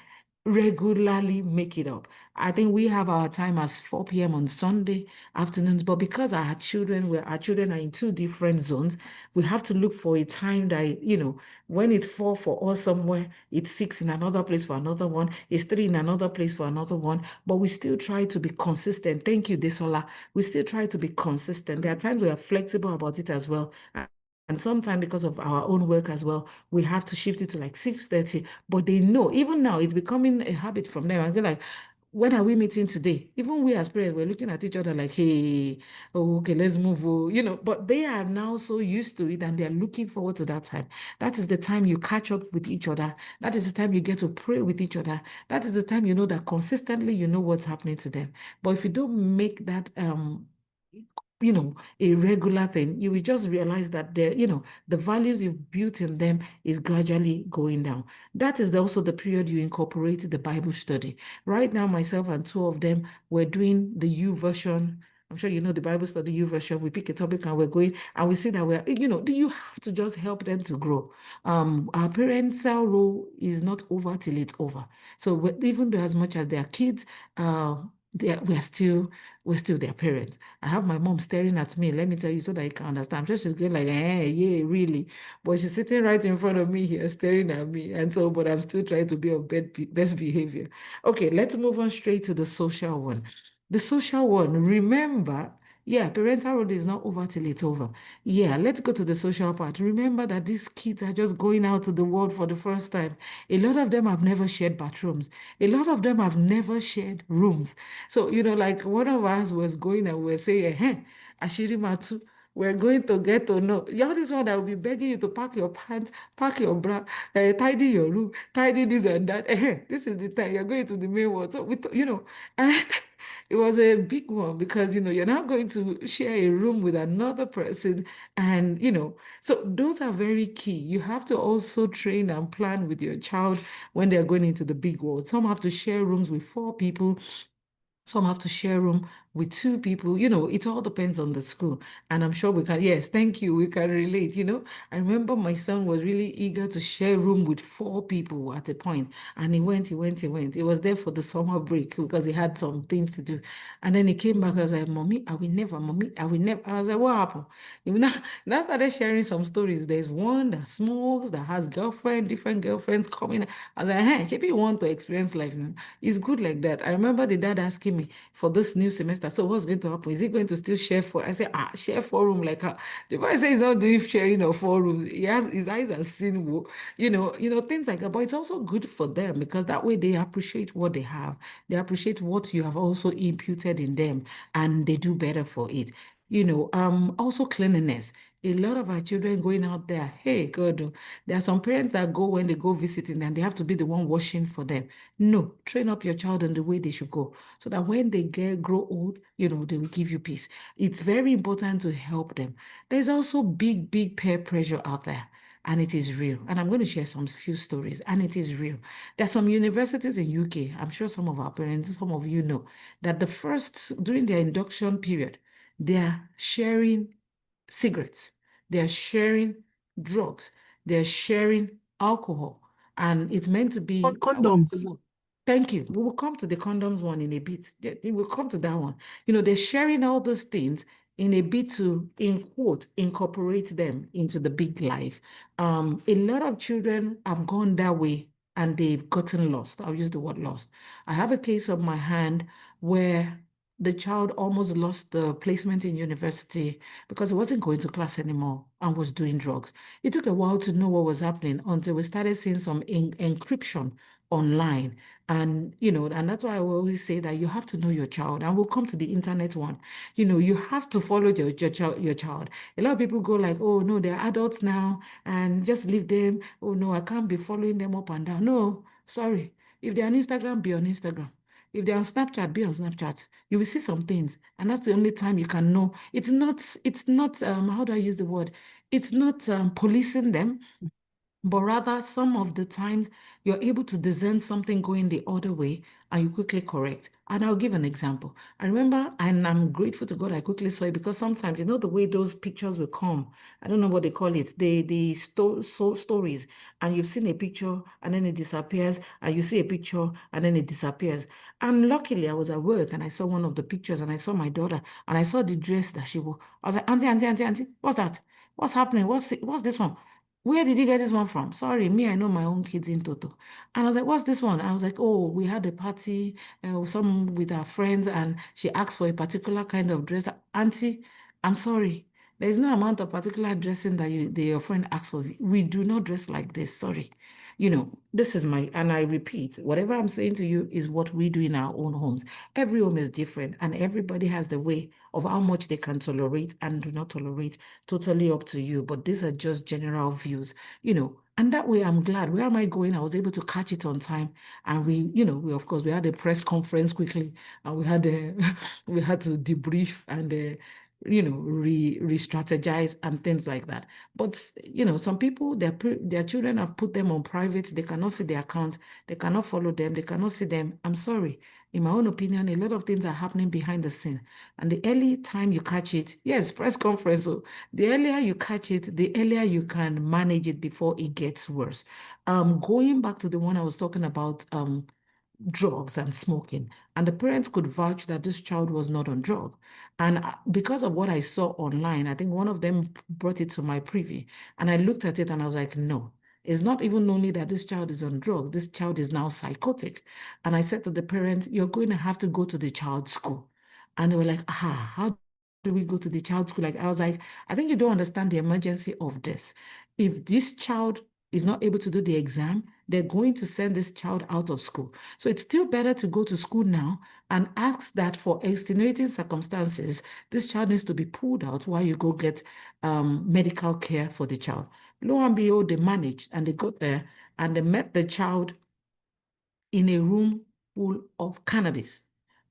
regularly make it up. I think we have our time as 4 p.m. on Sunday afternoons, but because our children are in 2 different zones, we have to look for a time that, when it's 4 for us somewhere, it's 6 in another place for another one, it's 3 in another place for another one, but we still try to be consistent. Thank you, Desola. We still try to be consistent. There are times we are flexible about it as well. And sometimes because of our own work as well, we have to shift it to like 6:30. But they know, even now, it's becoming a habit from them. I feel like, when are we meeting today? Even we as parents, we're looking at each other like, hey, oh, okay, let's move. But they are now so used to it and they're looking forward to that time. That is the time you catch up with each other. That is the time you get to pray with each other. That is the time you know that consistently you know what's happening to them. But if you don't make that a regular thing, you will just realize that the values you've built in them is gradually going down. That is also the period you incorporate the Bible study. Right now, myself and two of them, we're doing the YouVersion. I'm sure you know the Bible study YouVersion. We pick a topic and we're going, and we see that you have to just help them to grow. Our parental role is not over till it's over. So even though as much as they are kids, we're still their parents. I have my mom staring at me, let me tell you, so that you can understand. I'm sure she's going like, yeah, really. But she's sitting right in front of me here, staring at me. And so, but I'm still trying to be of best behavior. Okay, let's move on straight to the social one. The social one, remember, parental role is not over till it's over. Yeah, let's go to the social part. Remember that these kids are just going out to the world for the first time. A lot of them have never shared bathrooms. A lot of them have never shared rooms. So, like one of us was going and we were saying, Ashiri Matu, we're going to get to know. You're this one that will be begging you to pack your pants, pack your bra, tidy your room, tidy this and that. This is the time you're going to the main world. So, and it was a big one because, you're not going to share a room with another person. And, so those are very key. You have to also train and plan with your child when they're going into the big world. Some have to share rooms with 4 people. Some have to share room with 2 people. It all depends on the school. And I'm sure we can, yes, thank you, we can relate. I remember my son was really eager to share room with 4 people at a point. And he went. He was there for the summer break because he had some things to do. And then he came back. I was like, Mommy, I will never. I was like, what happened? Now started sharing some stories. There's one that smokes, that has different girlfriends coming. I was like, hey, maybe you want to experience life now. It's good like that. I remember the dad asking me for this new semester, so what's going to happen? Is he going to still share I said, share 4 room like her. The boy says he's not doing sharing of 4 rooms. His eyes are seen, things like that. But it's also good for them because that way they appreciate what they have. They appreciate what you have also imputed in them and they do better for it. Also cleanliness. A lot of our children going out there, hey, God, there are some parents that go when they go visiting and they have to be the one washing for them. No, train up your child in the way they should go so that when they grow old, they will give you peace. It's very important to help them. There's also big peer pressure out there. And it is real. And I'm going to share some few stories. And it is real. There's some universities in UK. I'm sure some of our parents, some of you know, that during their induction period, they are sharing cigarettes, they're sharing drugs, they're sharing alcohol, and it's meant to be condoms. Thank you. We will come to the condoms one in a bit. We'll come to that one. They're sharing all those things in a bit to, in quote, incorporate them into the big life. A lot of children have gone that way and they've gotten lost. I'll use the word lost. I have a case on my hand where the child almost lost the placement in university because he wasn't going to class anymore and was doing drugs. It took a while to know what was happening until we started seeing some encryption online. And, and that's why I always say that you have to know your child. And we'll come to the internet one. You have to follow your child. A lot of people go like, oh, no, they're adults now and just leave them. Oh, no, I can't be following them up and down. No, sorry. If they're on Instagram, be on Instagram. If they're on Snapchat, be on Snapchat. You will see some things. And that's the only time you can know. It's not, how do I use the word? It's not policing them, but rather some of the times you're able to discern something going the other way and you quickly correct. And I'll give an example. I remember, and I'm grateful to God I quickly saw it because sometimes, the way those pictures will come, I don't know what they call it, the stories, and you've seen a picture and then it disappears, and you see a picture and then it disappears. And luckily I was at work and I saw one of the pictures and I saw my daughter and I saw the dress that she wore. I was like, auntie, what's that? What's happening? What's this one? Where did you get this one from? Sorry, me, I know my own kids in toto. And I was like, what's this one? I was like, oh, we had a party, some with our friends, and she asked for a particular kind of dress. Auntie, I'm sorry. There is no amount of particular dressing that your friend asked for. We do not dress like this. Sorry. this is and I repeat, whatever I'm saying to you is what we do in our own homes. Every home is different, and everybody has the way of how much they can tolerate and do not tolerate, totally up to you. But these are just general views, and that way I'm glad. Where am I going? I was able to catch it on time. And we of course, we had a press conference quickly, and we had we had to debrief and re-strategize and things like that. But some people, their children have put them on private. They cannot see their account. They cannot follow them. They cannot see them. I'm sorry. In my own opinion, a lot of things are happening behind the scene. And the early time you catch it, yes, press conference. So the earlier you catch it, the earlier you can manage it before it gets worse. Going back to the one I was talking about, drugs and smoking, and the parents could vouch that this child was not on drug. And because of what I saw online, I think one of them brought it to my privy, and I looked at it and I was like, no, it's not even only that this child is on drugs, this child is now psychotic. And I said to the parent, you're going to have to go to the child's school. And they were like, how do we go to the child's school? Like, I was like, I think you don't understand the emergency of this. If this child is not able to do the exam, they're going to send this child out of school. So it's still better to go to school now and ask that for extenuating circumstances, this child needs to be pulled out while you go get medical care for the child. Lo and behold, they managed, and they got there and they met the child in a room full of cannabis.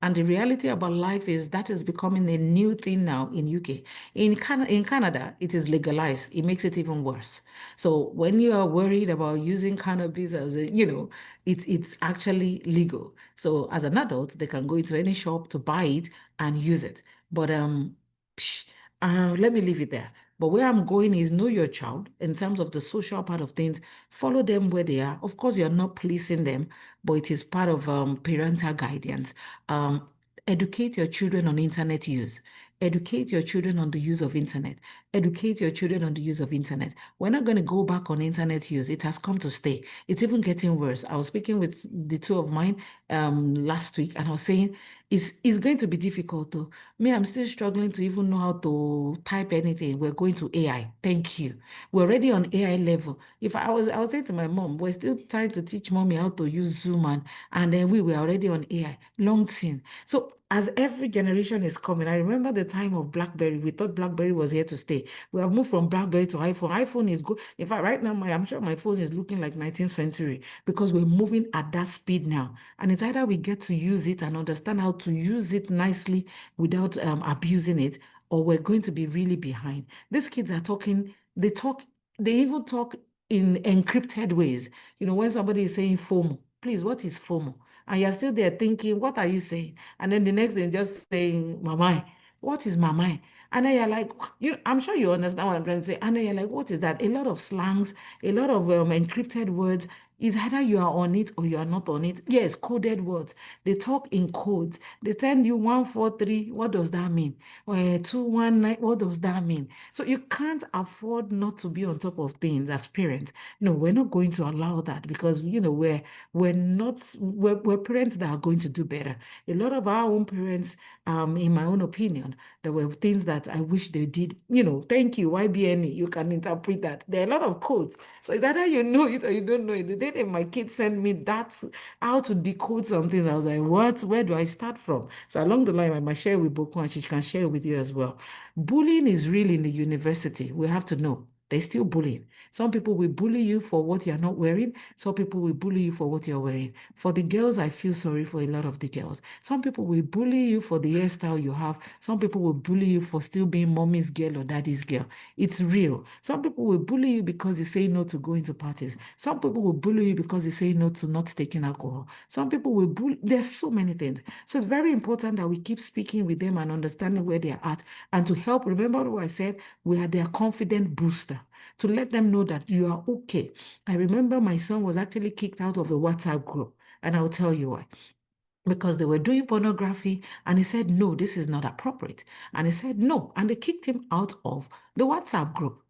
And the reality about life is that is becoming a new thing now in UK. In Canada, it is legalized. It makes it even worse. So when you are worried about using cannabis as it's actually legal. So as an adult, they can go into any shop to buy it and use it. But let me leave it there. But where I'm going is know your child in terms of the social part of things. Follow them where they are. Of course, you're not policing them, but it is part of parental guidance. Educate your children on internet use. Educate your children on the use of internet. Educate your children on the use of internet. We're not going to go back on internet use. It has come to stay. It's even getting worse. I was speaking with the two of mine last week, and I was saying it's going to be difficult though. Me, I'm still struggling to even know how to type anything. We're going to AI. Thank you. We're already on AI level. If I was saying to my mom, we're still trying to teach mommy how to use Zoom, and then we were already on AI. Long thing. So as every generation is coming, I remember the time of BlackBerry. We thought BlackBerry was here to stay. We have moved from BlackBerry to iPhone. iPhone is good. In fact, right now, I'm sure my phone is looking like 19th century because we're moving at that speed now. And it's either we get to use it and understand how to use it nicely without abusing it, or we're going to be really behind. These kids are talking, they even talk in encrypted ways. When somebody is saying FOMO, please, what is FOMO? And you're still there thinking, what are you saying? And then the next thing, just saying, Mama, what is Mama? And then you're like, I'm sure you understand what I'm trying to say. And then you're like, what is that? A lot of slangs, a lot of encrypted words. Is either you are on it or you are not on it. Yes, coded words. They talk in codes. They tell you 143. What does that mean? 219. What does that mean? So you can't afford not to be on top of things as parents. No, we're not going to allow that because we're parents that are going to do better. A lot of our own parents, in my own opinion, there were things that I wish they did. Thank you, YBNE. You can interpret that. There are a lot of codes. So it's either you know it or you don't know it. The day that my kids sent me that how to decode something, I was like, what? Where do I start from? So along the line, I might share with Boku and she can share with you as well. Bullying is real in the university. We have to know. There's still bullying. Some people will bully you for what you're not wearing. Some people will bully you for what you're wearing. For the girls, I feel sorry for a lot of the girls. Some people will bully you for the hairstyle you have. Some people will bully you for still being mommy's girl or daddy's girl. It's real. Some people will bully you because you say no to going to parties. Some people will bully you because you say no to not taking alcohol. Some people will bully. There's so many things. So it's very important that we keep speaking with them and understanding where they're at and to help. Remember what I said? We are their confident booster. To let them know that you are okay. I remember my son was actually kicked out of a WhatsApp group, and I'll tell you why. Because they were doing pornography, and he said, no, this is not appropriate. And he said, no, and they kicked him out of the WhatsApp group.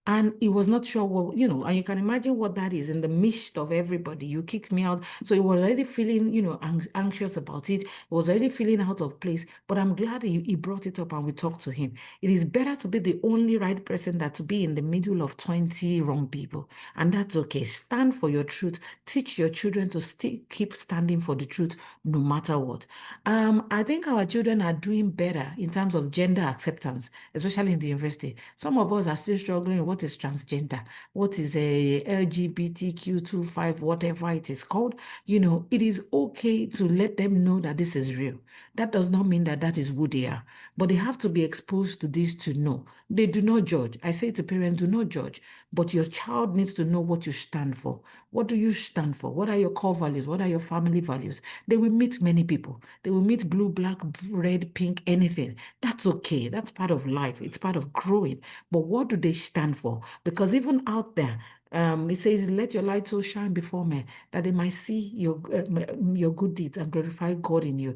And he was not sure what, you know, and you can imagine what that is in the midst of everybody. You kick me out. So he was already feeling, you know, anxious about it. He was already feeling out of place. But I'm glad he brought it up and we talked to him. It is better to be the only right person than to be in the middle of 20 wrong people. And that's okay. Stand for your truth. Teach your children to still keep standing for the truth no matter what. I think our children are doing better in terms of gender acceptance, especially in the university. Some of us are still struggling with what is transgender, what is a LGBTQ25, whatever it is called. You know, it is okay to let them know that this is real. That does not mean that that is who they are, but they have to be exposed to this to know. They do not judge. I say to parents, do not judge, but your child needs to know what you stand for. What do you stand for? What are your core values? What are your family values? They will meet many people. They will meet blue, black, red, pink, anything. That's okay. That's part of life. It's part of growing. But what do they stand for? Because even out there, it says, let your light so shine before men that they might see your good deeds and glorify God in you.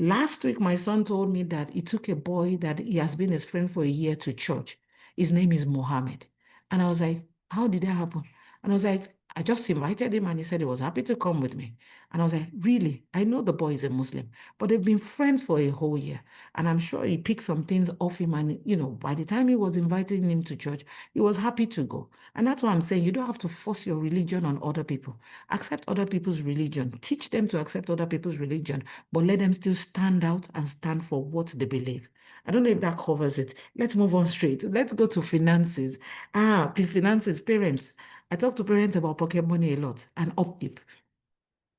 Last week, my son told me that he took a boy that he has been his friend for a year to church. His name is Mohammed. And I was like, how did that happen? And I was like, I just invited him and he said he was happy to come with me. And I was like, really? I know the boy is a Muslim, but they've been friends for a whole year. And I'm sure he picked some things off him. And, you know, by the time he was inviting him to church, he was happy to go. And that's why I'm saying you don't have to force your religion on other people. Accept other people's religion. Teach them to accept other people's religion, but let them still stand out and stand for what they believe. I don't know if that covers it. Let's move on straight. Let's go to finances. Finances, parents. I talk to parents about pocket money a lot and upkeep.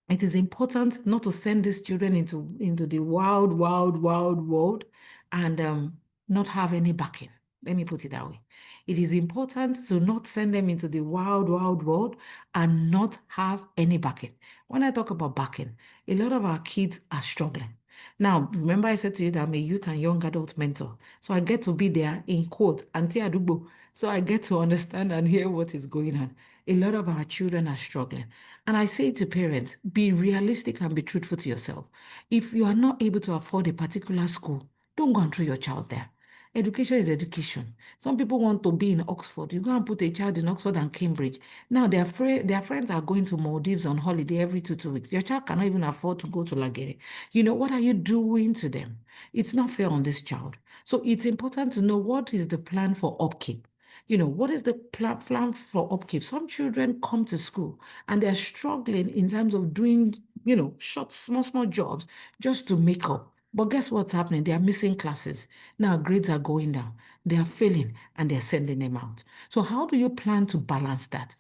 It is important not to send these children into the wild world and not have any backing. Let me put it that way. It is important to not send them into the wild world and not have any backing. When I talk about backing, a lot of our kids are struggling. Now, remember I said to you that I'm a youth and young adult mentor. So I get to be there in quote, Auntie Adubo. So I get to understand and hear what is going on. A lot of our children are struggling. And I say to parents, be realistic and be truthful to yourself. If you are not able to afford a particular school, don't go and throw your child there. Education is education. Some people want to be in Oxford. You go and put a child in Oxford and Cambridge. Now their friends are going to Maldives on holiday every 2 weeks. Your child cannot even afford to go to Lagere. You know, what are you doing to them? It's not fair on this child. So it's important to know what is the plan for upkeep. You know, what is the plan for upkeep? Some children come to school and they're struggling in terms of doing, you know, short, small jobs just to make up. But guess what's happening? They are missing classes. Now grades are going down. They are failing and they're sending them out. So how do you plan to balance that?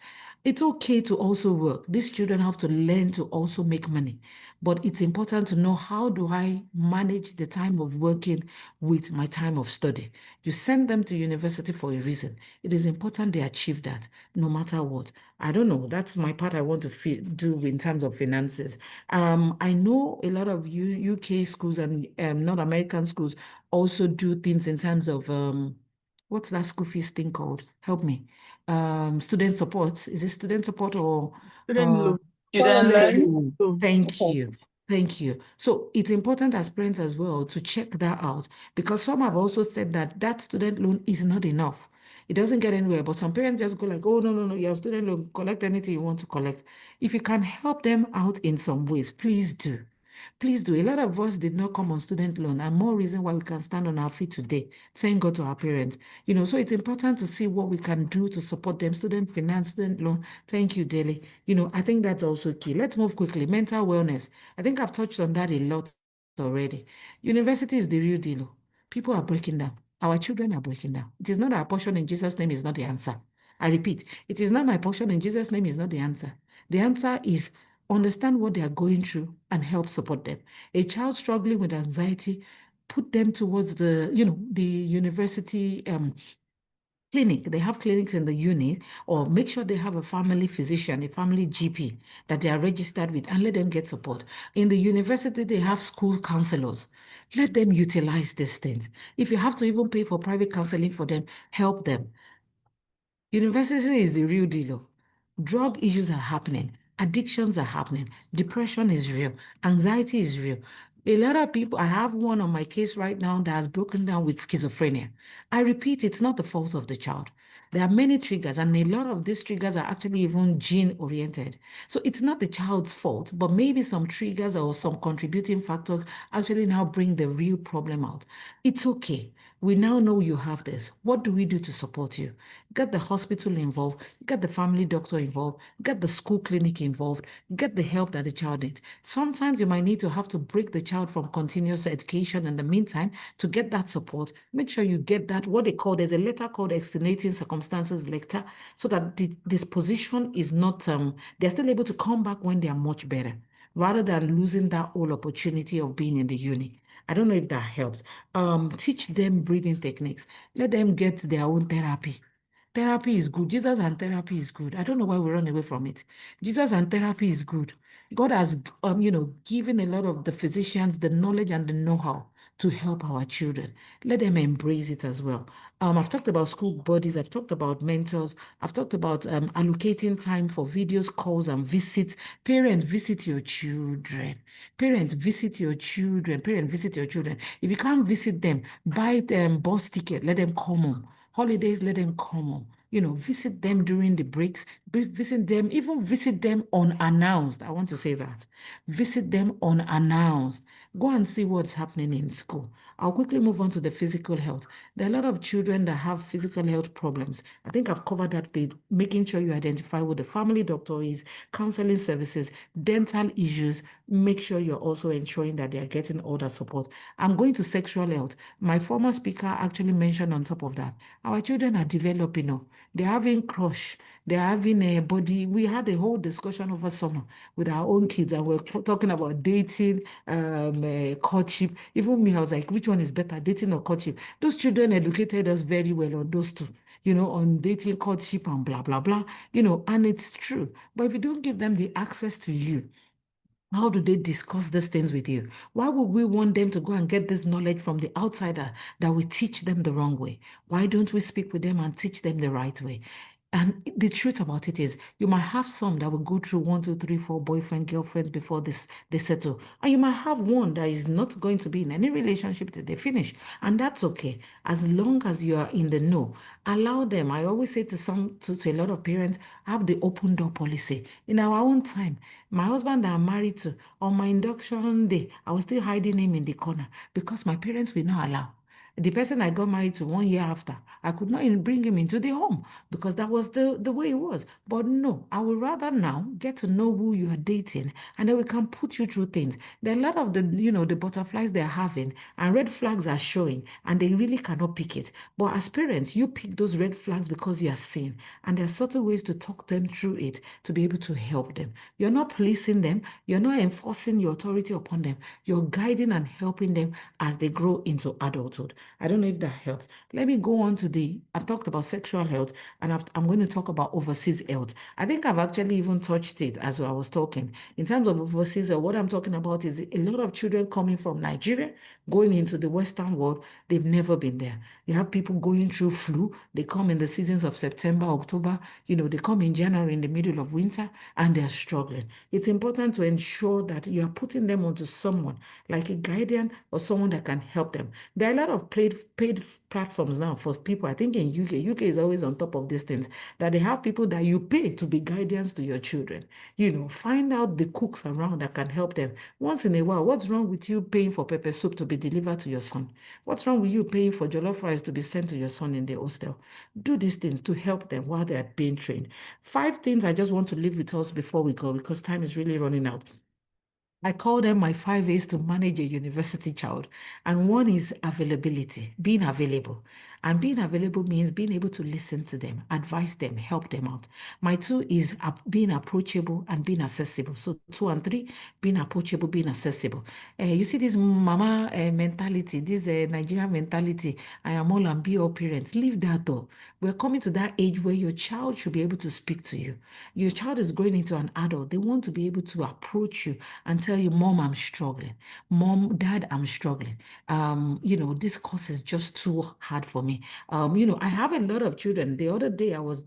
It's okay to also work. These children have to learn to also make money. But it's important to know, how do I manage the time of working with my time of study? You send them to university for a reason. It is important they achieve that no matter what. I don't know. That's my part I want to do in terms of finances. I know a lot of UK schools and North American schools also do things in terms of what's that school fees thing called? Help me. Student support. Is it student support or Student loan. Student loan. loan. Thank Okay. you. Thank you. So it's important as parents as well to check that out, because some have also said that that student loan is not enough. It doesn't get anywhere, but some parents just go like, oh, no, your student loan, collect anything you want to collect. If you can help them out in some ways, please do. Please do. A lot of us did not come on student loan, and more reason why we can stand on our feet today. Thank God to our parents. You know, so it's important to see what we can do to support them. Student finance, student loan. Thank you, Dele. You know, I think that's also key. Let's move quickly. Mental wellness. I think I've touched on that a lot already. University is the real deal. People are breaking down. Our children are breaking down. It is not our portion in Jesus' name is not the answer. I repeat, it is not my portion in Jesus' name is not the answer. The answer is understand what they are going through and help support them. A child struggling with anxiety, put them towards the university clinic. They have clinics in the uni, or make sure they have a family physician, a family GP that they are registered with, and let them get support. In the university, they have school counselors. Let them utilize these things. If you have to even pay for private counseling for them, help them. University is the real deal. Drug issues are happening. Addictions are happening. Depression is real. Anxiety is real. A lot of people, I have one on my case right now that has broken down with schizophrenia. I repeat, it's not the fault of the child. There are many triggers, and a lot of these triggers are actually even gene-oriented. So it's not the child's fault, but maybe some triggers or some contributing factors actually now bring the real problem out. It's okay. We now know you have this. What do we do to support you? Get the hospital involved, get the family doctor involved, get the school clinic involved, get the help that the child needs. Sometimes you might need to have to break the child from continuous education in the meantime to get that support. Make sure you get that, what they call, there's a letter called extenuating circumstances letter, so that the disposition is not, they're still able to come back when they are much better, rather than losing that whole opportunity of being in the uni. I don't know if that helps. Teach them breathing techniques. Let them get their own therapy. Therapy is good. Jesus and therapy is good. I don't know why we run away from it. Jesus and therapy is good. God has, given a lot of the physicians the knowledge and the know-how to help our children. Let them embrace it as well. I've talked about school buddies. I've talked about mentors. I've talked about allocating time for videos, calls, and visits. Parents, visit your children. Parents, visit your children. Parents, visit your children. If you can't visit them, buy them bus ticket. Let them come home. Holidays, let them come home. Visit them during the breaks, visit them, even visit them unannounced. I want to say that. Visit them unannounced. Go and see what's happening in school. I'll quickly move on to the physical health. There are a lot of children that have physical health problems. I think I've covered that with making sure you identify who the family doctor is, counseling services, dental issues. Make sure you're also ensuring that they are getting all that support. I'm going to sexual health. My former speaker actually mentioned on top of that, our children are developing. They're having crush. They're having a body. We had a whole discussion over summer with our own kids, and we're talking about dating, courtship. Even me, I was like, which one is better, dating or courtship? Those children educated us very well on those two, on dating, courtship, and blah, blah, blah, and it's true. But if you don't give them the access to you, how do they discuss these things with you? Why would we want them to go and get this knowledge from the outsider that we teach them the wrong way? Why don't we speak with them and teach them the right way? And the truth about it is, you might have some that will go through 1, 2, 3, 4 boyfriend, girlfriends before they settle. And you might have one that is not going to be in any relationship till they finish. And that's okay. As long as you are in the know, allow them. I always say to a lot of parents, have the open door policy. In our own time, my husband that I'm married to, on my induction day, I was still hiding him in the corner because my parents will not allow. The person I got married to 1 year after, I could not even bring him into the home because that was the way it was. But no, I would rather now get to know who you are dating, and then we can put you through things. There are a lot of the butterflies they're having, and red flags are showing, and they really cannot pick it. But as parents, you pick those red flags because you are seeing, and there are subtle ways to talk them through it to be able to help them. You're not policing them. You're not enforcing your authority upon them. You're guiding and helping them as they grow into adulthood. I don't know if that helps. Let me go on to I've talked about sexual health, and I'm going to talk about overseas health. I think I've actually even touched it as I was talking. In terms of overseas health, what I'm talking about is a lot of children coming from Nigeria, going into the Western world. They've never been there. You have people going through flu. They come in the seasons of September, October. They come in January in the middle of winter, and they're struggling. It's important to ensure that you are putting them onto someone like a guardian or someone that can help them. There are a lot of paid platforms now for people. I think in UK is always on top of these things, that they have people that you pay to be guardians to your children. Find out the cooks around that can help them. Once in a while, what's wrong with you paying for pepper soup to be delivered to your son? What's wrong with you paying for jollof rice to be sent to your son in the hostel? Do these things to help them while they are being trained. 5 things I just want to leave with us before we go, because time is really running out. I call them my 5 A's to manage a university child. And one is availability, being available. And being available means being able to listen to them, advise them, help them out. My 2 is being approachable and being accessible. So 2 and 3, being approachable, being accessible. You see this mama mentality, this Nigerian mentality, I am all and be all parents. Leave that though. We're coming to that age where your child should be able to speak to you. Your child is growing into an adult. They want to be able to approach you and tell you, Mom, I'm struggling. Mom, Dad, I'm struggling. This course is just too hard for me. I have a lot of children. The other day I was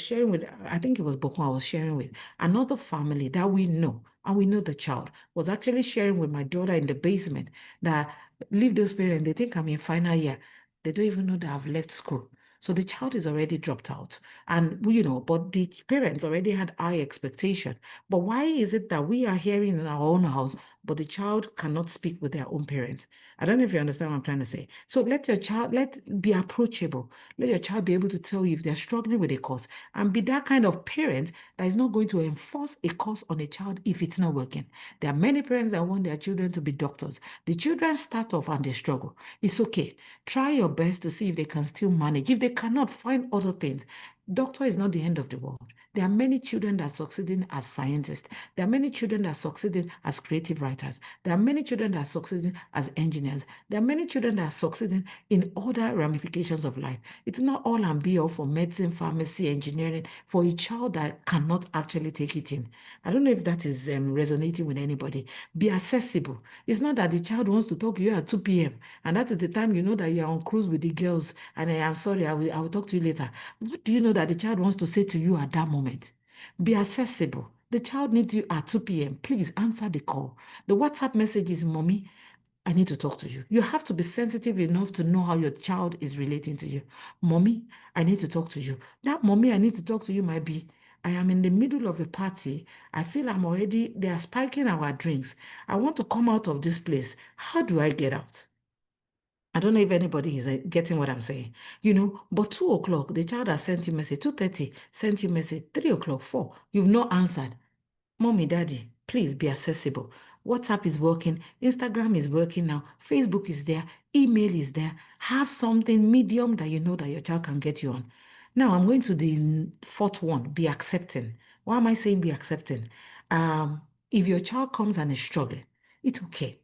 sharing with, I think it was Boko I was sharing with, another family that we know, and we know the child was actually sharing with my daughter in the basement that leave those parents, they think I'm in final year. They don't even know that I've left school. So the child is already dropped out. And, but the parents already had high expectation. But why is it that we are hearing in our own house, but the child cannot speak with their own parents? I don't know if you understand what I'm trying to say. So let your child, be approachable. Let your child be able to tell you if they're struggling with a course, and be that kind of parent that is not going to enforce a course on a child if it's not working. There are many parents that want their children to be doctors. The children start off and they struggle. It's okay. Try your best to see if they can still manage. If they cannot, find other things. Doctor is not the end of the world. There are many children that are succeeding as scientists. There are many children that are succeeding as creative writers. There are many children that are succeeding as engineers. There are many children that are succeeding in other ramifications of life. It's not all and be all for medicine, pharmacy, engineering, for a child that cannot actually take it in. I don't know if that is resonating with anybody. Be accessible. It's not that the child wants to talk to you at 2 p.m. and that is the time you know that you're on cruise with the girls and I'm sorry, I will talk to you later. What do you know that the child wants to say to you at that moment? Be accessible. The child needs you at 2 p.m. Please answer the call. The WhatsApp message is, "Mommy, I need to talk to you." You have to be sensitive enough to know how your child is relating to you. "Mommy, I need to talk to you." That "mommy, I need to talk to you" might be, "I am in the middle of a party. I feel they are spiking our drinks. I want to come out of this place. How do I get out?" I don't know if anybody is getting what I'm saying, but 2 o'clock, the child has sent you message, 2:30, sent you message, 3 o'clock, 4, you've not answered. Mommy, daddy, please be accessible. WhatsApp is working, Instagram is working now, Facebook is there, email is there. Have something medium that you know that your child can get you on. Now I'm going to the 4th one, be accepting. Why am I saying be accepting? If your child comes and is struggling, it's okay.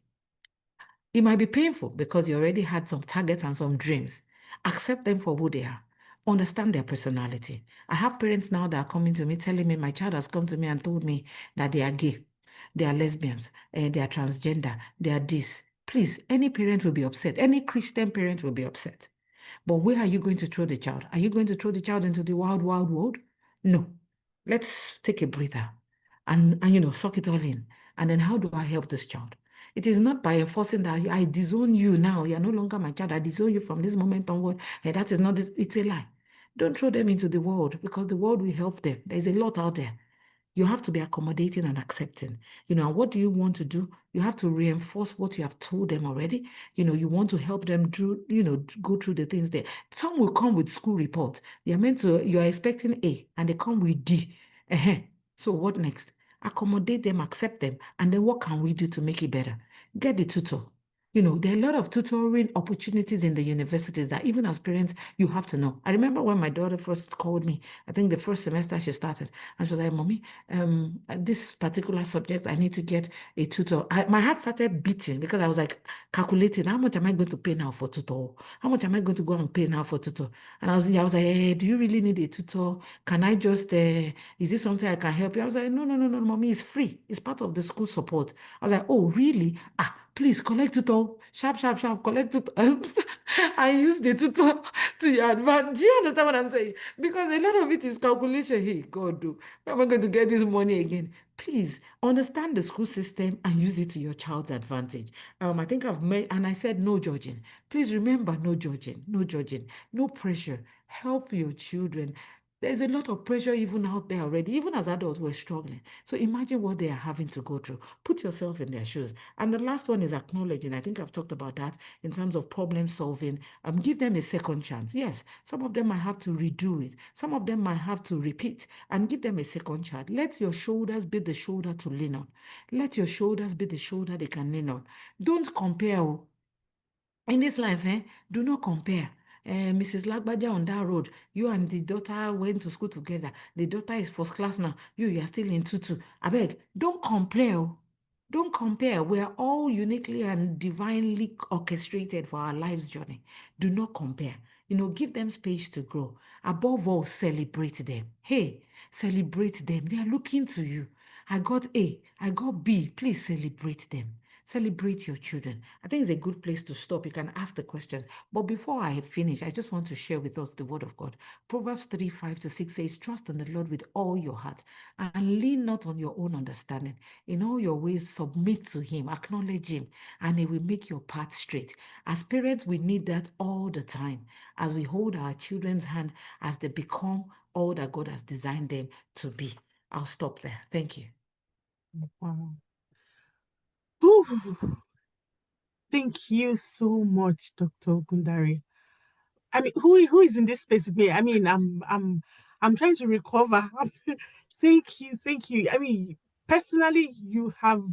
It might be painful because you already had some targets and some dreams. Accept them for who they are. Understand their personality. I have parents now that are coming to me telling me, my child has come to me and told me that they are gay, they are lesbians, they are transgender, they are this. Please, any parent will be upset. Any Christian parent will be upset. But where are you going to throw the child? Are you going to throw the child into the wild, wild world? No. Let's take a breather and suck it all in. And then how do I help this child? It is not by enforcing that I disown you now. You are no longer my child. I disown you from this moment onward. And that is not this. It's a lie. Don't throw them into the world because the world will help them. There's a lot out there. You have to be accommodating and accepting. And what do you want to do? You have to reinforce what you have told them already. You want to help them do, go through the things there. Some will come with school report. You're expecting A and they come with D. So what next? Accommodate them, accept them, and then what can we do to make it better? Get the tutor. There are a lot of tutoring opportunities in the universities that even as parents, you have to know. I remember when my daughter first called me, I think the first semester she started, and she was like, "Mommy, this particular subject, I need to get a tutor." My heart started beating because I was like calculating, how much am I going to pay now for tutor? How much am I going to go and pay now for tutor? And I was like, hey, do you really need a tutor? Can I just, is this something I can help you? I was like, no, Mommy, it's free. It's part of the school support. I was like, oh, really? Please collect tutor. Sharp, collect tutor. I use the tutor to your advantage. Do you understand what I'm saying? Because a lot of it is calculation. Hey, God, where am I going to get this money again? Please understand the school system and use it to your child's advantage. I think I've made, and I said no judging. Please remember, no judging, no pressure. Help your children. There's a lot of pressure even out there already. Even as adults, we're struggling. So imagine what they are having to go through. Put yourself in their shoes. And the last one is acknowledging. I think I've talked about that in terms of problem solving. Give them a second chance. Yes, some of them might have to redo it. Some of them might have to repeat and give them a second chance. Let your shoulders be the shoulder to lean on. Let your shoulders be the shoulder they can lean on. Don't compare. In this life, do not compare. Mrs. Lagbaja on that road, you and the daughter went to school together. The daughter is first class now. You are still in tutu. Abeg, don't compare. Don't compare. We are all uniquely and divinely orchestrated for our life's journey. Do not compare. Give them space to grow. Above all, celebrate them. Hey, celebrate them. They are looking to you. I got A, I got B. Please celebrate them. Celebrate your children. I think it's a good place to stop. You can ask the question. But before I finish, I just want to share with us the word of God. Proverbs 3:5-6 says, trust in the Lord with all your heart and lean not on your own understanding. In all your ways, submit to him, acknowledge him, and he will make your path straight. As parents, we need that all the time as we hold our children's hand as they become all that God has designed them to be. I'll stop there. Thank you. Wow. Ooh. Thank you so much, Dr. Gundari. I mean, who is in this space with me? I mean, I'm trying to recover. Thank you. I mean, personally, you have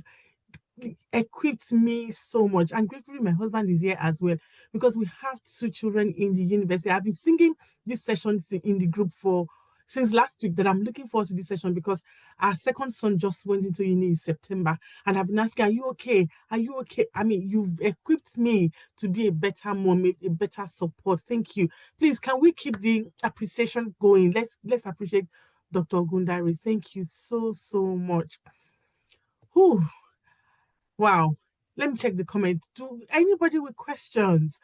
equipped me so much, and gratefully my husband is here as well, because we have 2 children in the university. I've been singing this session in the group since last week, that I'm looking forward to this session because our second son just went into uni in September, and I've been asking, are you okay? Are you okay? I mean, you've equipped me to be a better mom, a better support. Thank you. Please, can we keep the appreciation going? Let's appreciate Dr. Gundari. Thank you so much. Whew. Wow. Let me check the comments. Do anybody with questions?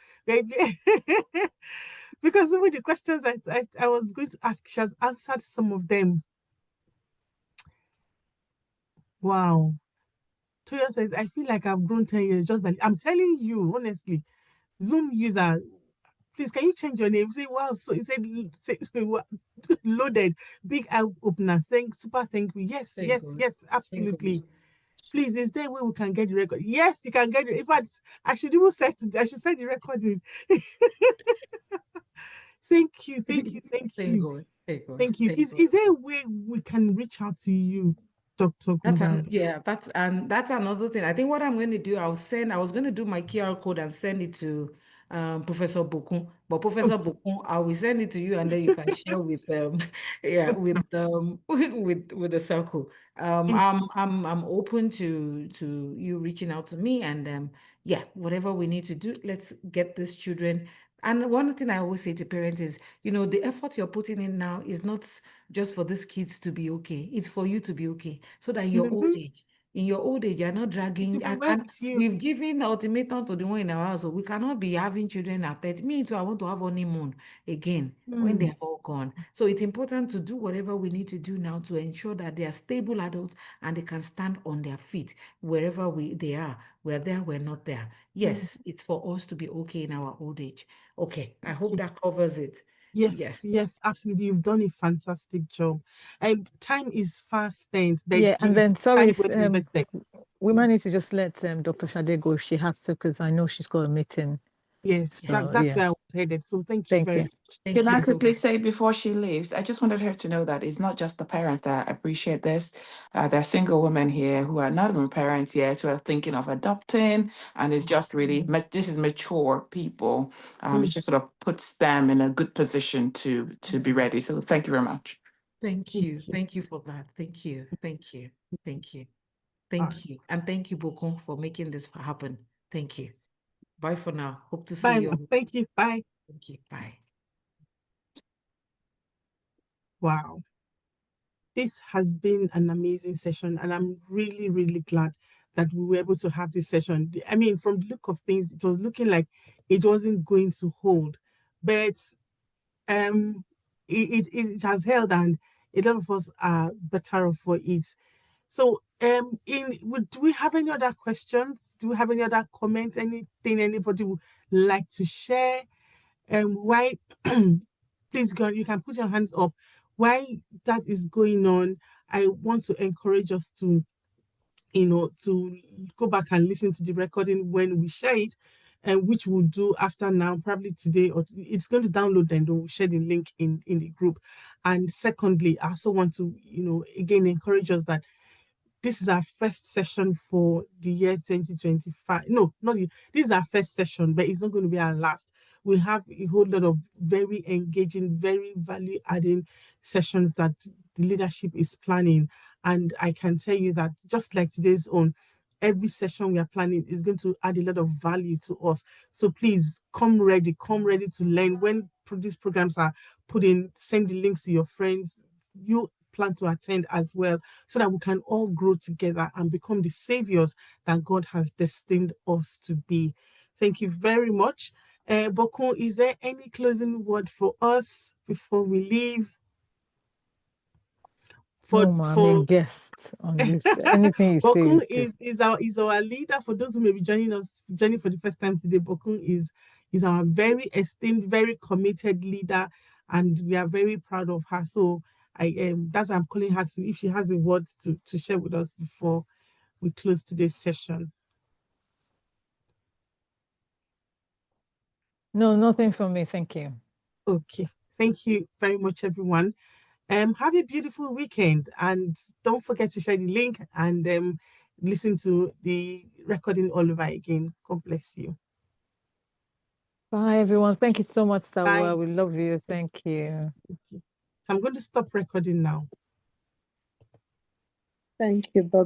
Because some of the questions I was going to ask, she has answered some of them. Wow. Toya says, I feel like I've grown 10 years just by, I'm telling you, honestly, Zoom user, please, can you change your name? Say, wow, so he said, loaded, big eye opener. Super, thank you. Yes, absolutely. Please, is there a way we can get the record? Yes, you can get it. In fact, I should even set it. I should set the recording. Thank you. Thank you. Thank you. Is there a way we can reach out to you, Dr. Gundari? That's another thing. I think what I'm going to do, I was going to do my QR code and send it to Professor Bokun. But Professor Bokun, I will send it to you, and then you can share with with the circle. I'm open to you reaching out to me, and whatever we need to do, let's get these children. And one thing I always say to parents is, the effort you're putting in now is not just for these kids to be okay. It's for you to be okay, so that in your old age, you're not dragging. And we've given ultimatum to the one in our house, so we cannot be having children at 30. Me too, I want to have honeymoon again when they have all gone. So it's important to do whatever we need to do now to ensure that they are stable adults and they can stand on their feet wherever they are. We're there, we're not there. Yes, it's for us to be okay in our old age. Okay, I hope that covers it. Yes, absolutely. You've done a fantastic job. Time is fast spent. And then sorry, we might need to just let Dr. Shade go if she has to, because I know she's got a meeting. Yes, that's where I was headed. So thank you very much. Can I quickly say before she leaves, I just wanted her to know that it's not just the parents that appreciate this. There are single women here who are not even parents yet, who are thinking of adopting, and it's just really, this is mature people. It just sort of puts them in a good position to be ready. So thank you very much. Thank you. Thank you for that. Thank you. Thank you. Thank you. Thank you. And thank you, Bokun, for making this happen. Thank you. Bye for now. Hope to see you. Thank you. Bye. Thank you. Bye. Wow. This has been an amazing session, and I'm really, really glad that we were able to have this session. I mean, from the look of things, it was looking like it wasn't going to hold, but it has held, and a lot of us are better off for it. So, do we have any other questions? Do we have any other comments? Anything anybody would like to share? Why? Please go. You can put your hands up. Why that is going on? I want to encourage us to, to go back and listen to the recording when we share it, and which we'll do after now, probably today, or it's going to download and we'll share the link in the group. And secondly, I also want to, again, encourage us that this is our first session for the year 2025. No, this is our first session, but it's not going to be our last. We have a whole lot of very engaging, very value-adding sessions that the leadership is planning. And I can tell you that just like today's own, every session we are planning is going to add a lot of value to us. So please come ready to learn. When these programs are put in, send the links to your friends. plan to attend as well, so that we can all grow together and become the saviors that God has destined us to be. Thank you very much. Bokun, is there any closing word for us before we leave? No, ma, I'm a guest on this. Anything you say Bokun is is our leader. For those who may be joining for the first time today, Bokun is our very esteemed, very committed leader, and we are very proud of her. So that's why I'm calling her to, if she has a word to share with us before we close today's session. No, nothing from me. Thank you. Okay. Thank you very much, everyone. Have a beautiful weekend, and don't forget to share the link and listen to the recording all over again. God bless you. Bye, everyone. Thank you so much, Bye. Sawa. We love you. Thank you. Okay. So I'm going to stop recording now. Thank you, Bob.